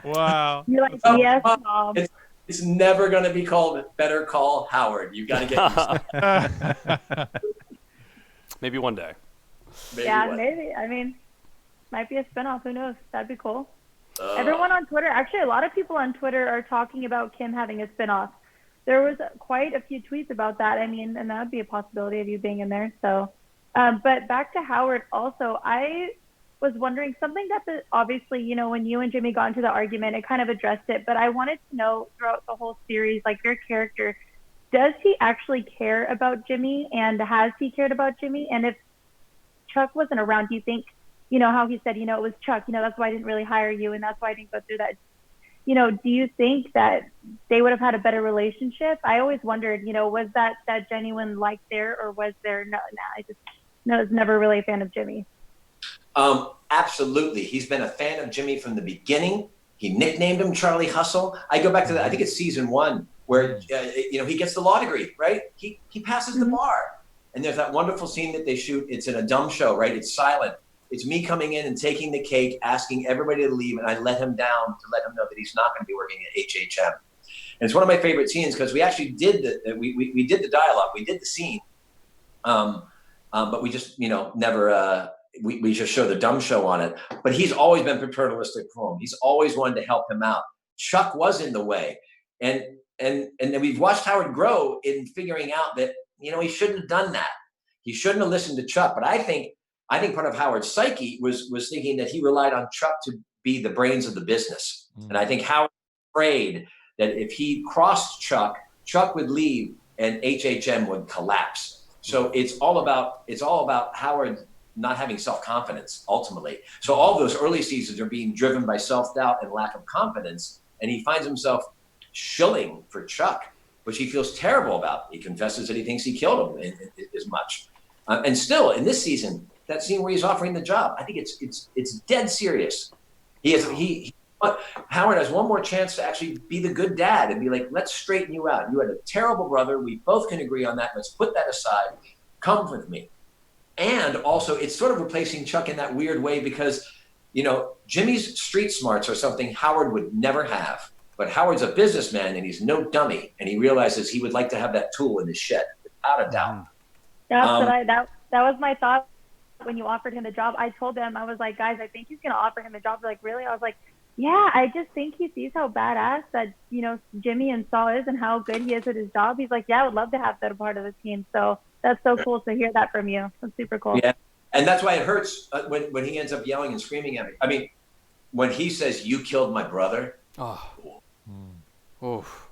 Wow. You're like, yes, Mom. It's never going to be called Better Call Howard. You've got to get used to it. Maybe one day. Maybe. I mean, might be a spinoff. Who knows? That'd be cool. Everyone on Twitter, actually, a lot of people on Twitter are talking about Kim having a spinoff. There was quite a few tweets about that. I mean, and that would be a possibility of you being in there. So, but back to Howard also, I was wondering something that obviously, when you and Jimmy got into the argument, it kind of addressed it, but I wanted to know throughout the whole series, like your character, does he actually care about Jimmy, and has he cared about Jimmy? And if Chuck wasn't around, do you think, how he said, it was Chuck, that's why I didn't really hire you, and that's why I didn't go through that. Do you think that they would have had a better relationship? I always wondered, was that genuine like there, or was there I was never really a fan of Jimmy. Absolutely. He's been a fan of Jimmy from the beginning. He nicknamed him Charlie Hustle. I go back to that. I think it's season 1 where, he gets the law degree, right? He passes the bar. And there's that wonderful scene that they shoot. It's in a dumb show, right? It's silent. It's me coming in and taking the cake, asking everybody to leave. And I let him down to let him know that he's not going to be working at HHM. And it's one of my favorite scenes because we actually did we did the dialogue. We did the scene. But we just, never, we just show the dumb show on it. But he's always been paternalistic for him. He's always wanted to help him out. Chuck was in the way. And then we've watched Howard grow in figuring out that, he shouldn't have done that. He shouldn't have listened to Chuck. But I think part of Howard's psyche was thinking that he relied on Chuck to be the brains of the business. And I think Howard was afraid that if he crossed Chuck would leave and HHM would collapse. So it's all about Howard not having self-confidence ultimately. So all those early seasons are being driven by self-doubt and lack of confidence. And he finds himself shilling for Chuck, which he feels terrible about. He confesses that he thinks he killed him as much. And still in this season, that scene where he's offering the job, I think it's dead serious. Howard has one more chance to actually be the good dad and be like, let's straighten you out. You had a terrible brother. We both can agree on that. Let's put that aside. Come with me. And also, it's sort of replacing Chuck in that weird way because, you know, Jimmy's street smarts are something Howard would never have. But Howard's a businessman and he's no dummy. And he realizes he would like to have that tool in his shed, without a doubt. That was my thought when you offered him the job. I told them, I was like, guys, I think he's going to offer him the job. They're like, really? I was like, yeah, I just think he sees how badass that, you know, Jimmy and Saul is and how good he is at his job. He's like, yeah, I would love to have that a part of the team. So that's so cool to hear that from you. That's super cool. Yeah, and that's why it hurts when he ends up yelling and screaming at me. I mean, when he says, "You killed my brother." Oh. Oof.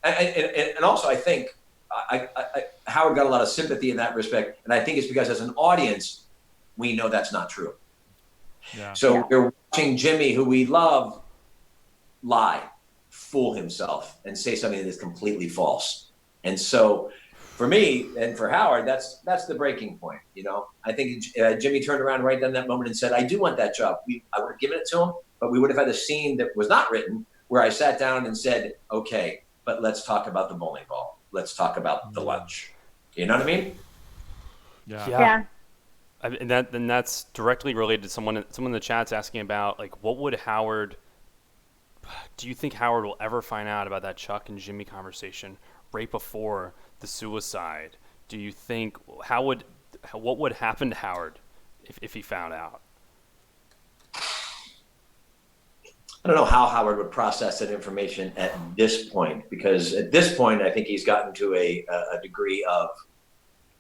And also, I think Howard got a lot of sympathy in that respect, and I think it's because as an audience, we know that's not true. Yeah. So we're watching Jimmy, who we love, lie, fool himself, and say something that is completely false. And so, for me and for Howard, that's the breaking point. You know, I think Jimmy turned around right then that moment and said, "I do want that job." I would have given it to him, but we would have had a scene that was not written where I sat down and said, "Okay, but let's talk about the bowling ball. Let's talk about the lunch." You know what I mean? Yeah. And that's directly related to someone in the chat's asking about, like, what would Howard? Do you think Howard will ever find out about that Chuck and Jimmy conversation right before the suicide? Do you think what would happen to Howard if he found out? I don't know how Howard would process that information at this point, because at this point, I think he's gotten to a degree of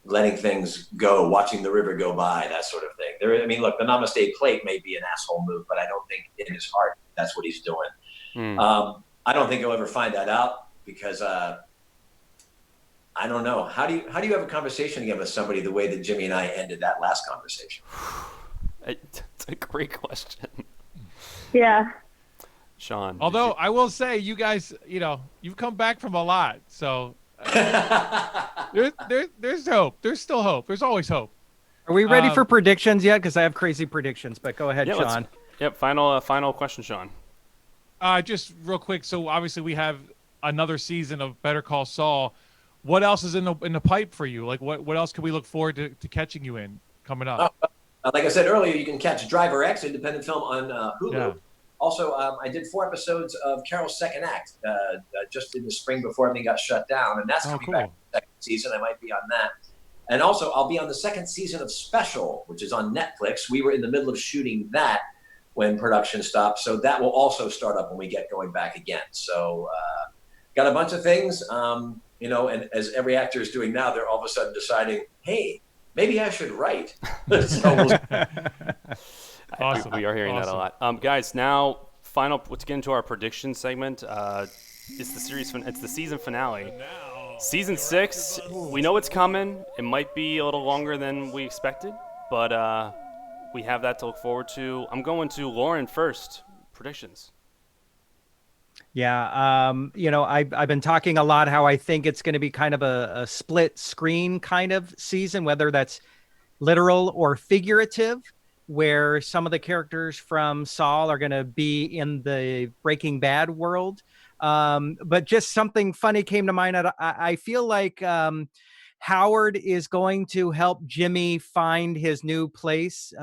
letting things go, watching the river go by, that sort of thing. I mean, look, the Namaste plate may be an asshole move, but I don't think in his heart that's what he's doing. I don't think he'll ever find that out because I don't know. How do you have a conversation again with somebody the way that Jimmy and I ended that last conversation? It's a great question. Yeah. Sean. Although I will say, you guys, you know, you've come back from a lot, so there's hope. There's still hope. There's always hope. Are we ready for predictions yet? Because I have crazy predictions, but go ahead, Sean. Final question, Sean. Just real quick. So obviously we have another season of Better Call Saul. What else is in the pipe for you? Like what else can we look forward to catching you in coming up? Like I said earlier, you can catch Driver X, independent film on Hulu. Yeah. Also, I did 4 episodes of Carol's second act just in the spring before everything got shut down, and that's coming back in the second season. I might be on that. And also, I'll be on the second season of Special, which is on Netflix. We were in the middle of shooting that when production stopped, so that will also start up when we get going back again. So, got a bunch of things, you know, and as every actor is doing now, they're all of a sudden deciding, hey, maybe I should write. Awesome. We are hearing that a lot. Guys, now let's get into our prediction segment. It's the season finale. Season 6, we know it's coming. It might be a little longer than we expected, but we have that to look forward to. I'm going to Lauren first. Predictions. Yeah, you know, I've been talking a lot how I think it's going to be kind of a split screen kind of season, whether that's literal or figurative, where some of the characters from Saul are going to be in the Breaking Bad world. But just something funny came to mind. I feel like Howard is going to help Jimmy find his new place,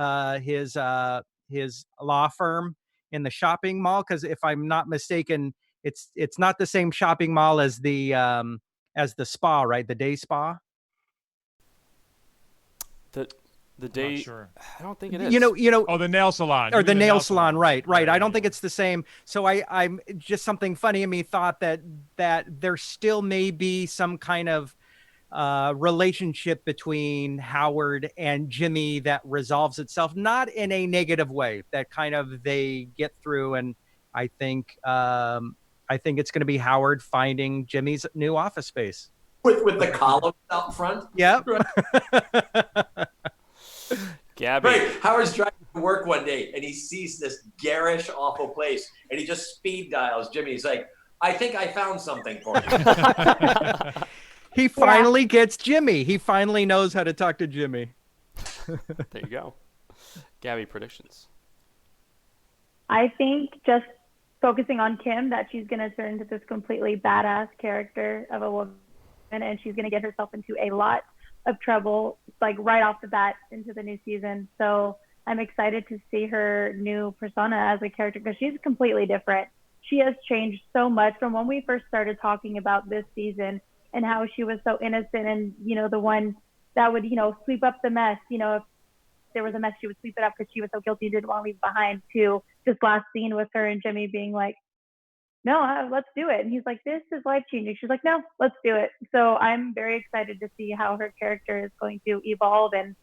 his law firm in the shopping mall. Because if I'm not mistaken, it's not the same shopping mall as the spa, right? The day spa. The day, sure. I don't think it is. You know. Oh, the nail salon. Or the nail salon, right. I don't think it's the same. So I'm just something funny in me thought that there still may be some kind of relationship between Howard and Jimmy that resolves itself, not in a negative way, that kind of they get through. And I think it's going to be Howard finding Jimmy's new office space. With the columns out front? Yep. Gabby. Right. Howard's driving to work one day and he sees this garish, awful place and he just speed dials Jimmy. He's like, I think I found something for you. He finally gets Jimmy. He finally knows how to talk to Jimmy. There you go. Gabby, predictions. I think just focusing on Kim, that she's going to turn into this completely badass character of a woman, and she's going to get herself into a lot of trouble, like right off the bat into the new season. So I'm excited to see her new persona as a character because she's completely different. She has changed so much from when we first started talking about this season and how she was so innocent and, the one that would, sweep up the mess. If there was a mess, she would sweep it up because she was so guilty and didn't want to leave behind, to this last scene with her and Jimmy being like, no, let's do it. And he's like, this is life changing. She's like, no, let's do it. So I'm very excited to see how her character is going to evolve and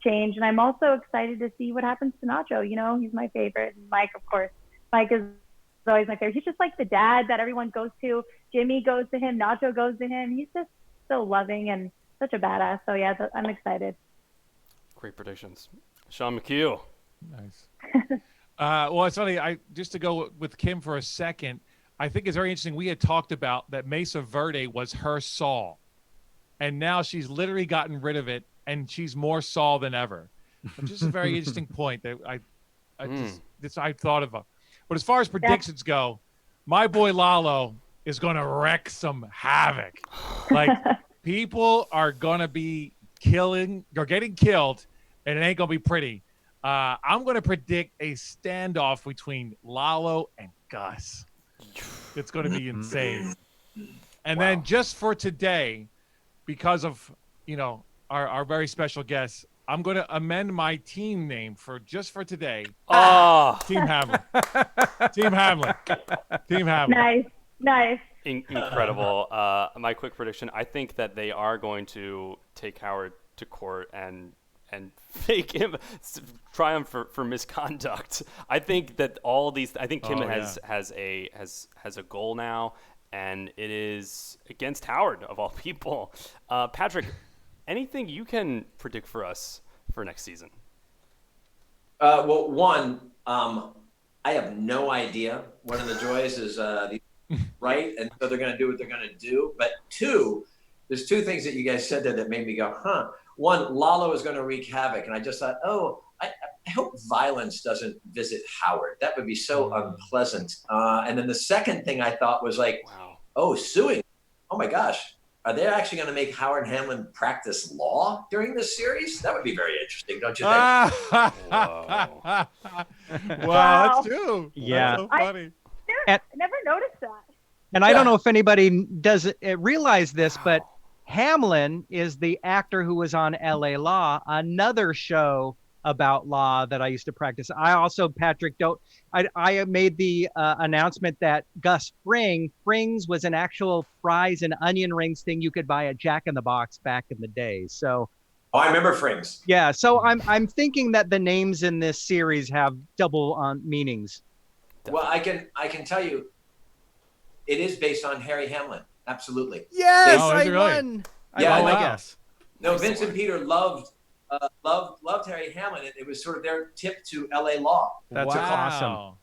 change. And I'm also excited to see what happens to Nacho. He's my favorite. And Mike, of course. Mike is always my favorite. He's just like the dad that everyone goes to. Jimmy goes to him. Nacho goes to him. He's just so loving and such a badass. So yeah, I'm excited. Great predictions. Sean McHugh. Nice. Well, it's funny. Just to go with Kim for a second, I think it's very interesting. We had talked about that Mesa Verde was her Saul, and now she's literally gotten rid of it, and she's more Saul than ever. Which is a very interesting point that I thought of. But as far as predictions go, my boy Lalo is going to wreck some havoc. Like, people are going to be killing or getting killed, and it ain't going to be pretty. I'm going to predict a standoff between Lalo and Gus. It's going to be insane. And then just for today, because of, our very special guest, I'm going to amend my team name for today. Team Hamlin. Team Hamlin. Team Hamlin. Nice. Incredible. My quick prediction, I think that they are going to take Howard to court and fake him triumph for misconduct. I think that Kim has a goal now, and it is against Howard of all people. Patrick, anything you can predict for us for next season? Well, one, I have no idea. One of the joys is right, and so they're going to do what they're going to do. But two, there's two things that you guys said there that made me go, huh. One, Lalo is going to wreak havoc, and I just thought, I hope violence doesn't visit Howard. That would be so unpleasant. And then the second thing I thought was like, suing. Oh my gosh. Are they actually going to make Howard Hamlin practice law during this series? That would be very interesting, don't you think? Wow, that's true. Yeah. That's so funny. I never noticed that. And I don't know if anybody does realize this, but Hamlin is the actor who was on LA Law, another show about law that I used to practice. I also, Patrick, I made the announcement that Gus Frings was an actual fries and onion rings thing you could buy at Jack in the Box back in the day. So, I remember Frings. Yeah, so I'm thinking that the names in this series have double meanings. Well, I can tell you, it is based on Harry Hamlin. Absolutely. Yes, I won. Yeah, I guess. No, Vincent Peter loved Harry Hamlin. It was sort of their tip to LA Law. That's awesome.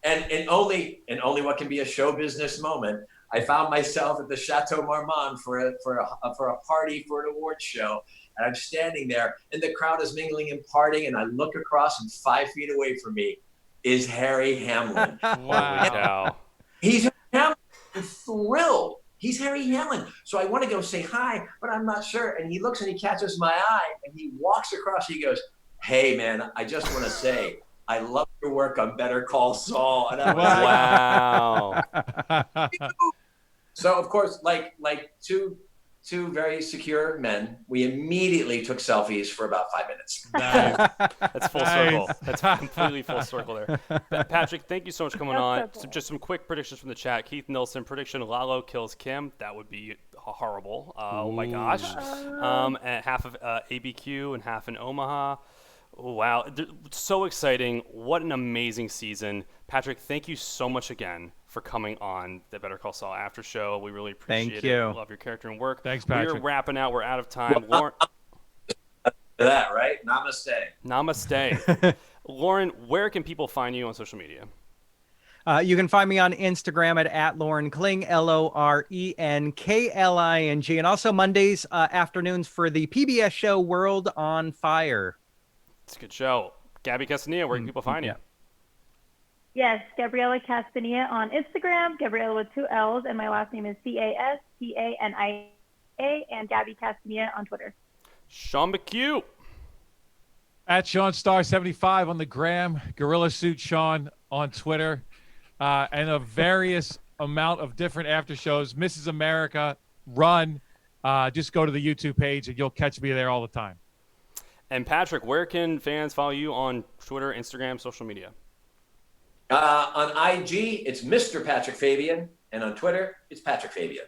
And only what can be a show business moment. I found myself at the Chateau Marmont for a party for an awards show, and I'm standing there, and the crowd is mingling and partying, and I look across, and 5 feet away from me is Harry Hamlin. Wow. He's Hamlin. I'm thrilled. He's Harry Hamlin. So I want to go say hi, but I'm not sure. And he looks and he catches my eye and he walks across. He goes, "Hey, man, I just want to say I love your work on Better Call Saul." And I was Wow. So, of course, like two very secure men, we immediately took selfies for about 5 minutes. Nice. That's full circle. That's completely full circle there. Patrick, thank you so much for coming on. So cool. Just some quick predictions from the chat. Keith Nilsson, prediction Lalo kills Kim. That would be horrible. Oh, my gosh. And half of ABQ and half in Omaha. Wow. So exciting. What an amazing season. Patrick, thank you so much again for coming on the Better Call Saul After Show. We really appreciate Thank it. you. Love your character and work. Thanks, Patrick. We're wrapping out. We're out of time. Lauren, That, right? Namaste. namaste. Lauren, where can people find you on social media? You can find me on Instagram at Lauren Kling, LORENKLING, and also Mondays afternoons for the PBS show World on Fire. It's a good show. Gabby Castanilla, where can people find you? Yes, Gabriella Castanilla on Instagram, Gabriella with 2 L's, and my last name is Castania, and Gabby Castanilla on Twitter. Sean McHugh. At Sean Star 75 on the gram, Gorilla Suit Sean on Twitter, and a various amount of different after shows. Mrs. America, Run. Just go to the YouTube page and you'll catch me there all the time. And Patrick, where can fans follow you on Twitter, Instagram, social media? On IG, it's Mr. Patrick Fabian, and on Twitter, it's Patrick Fabian.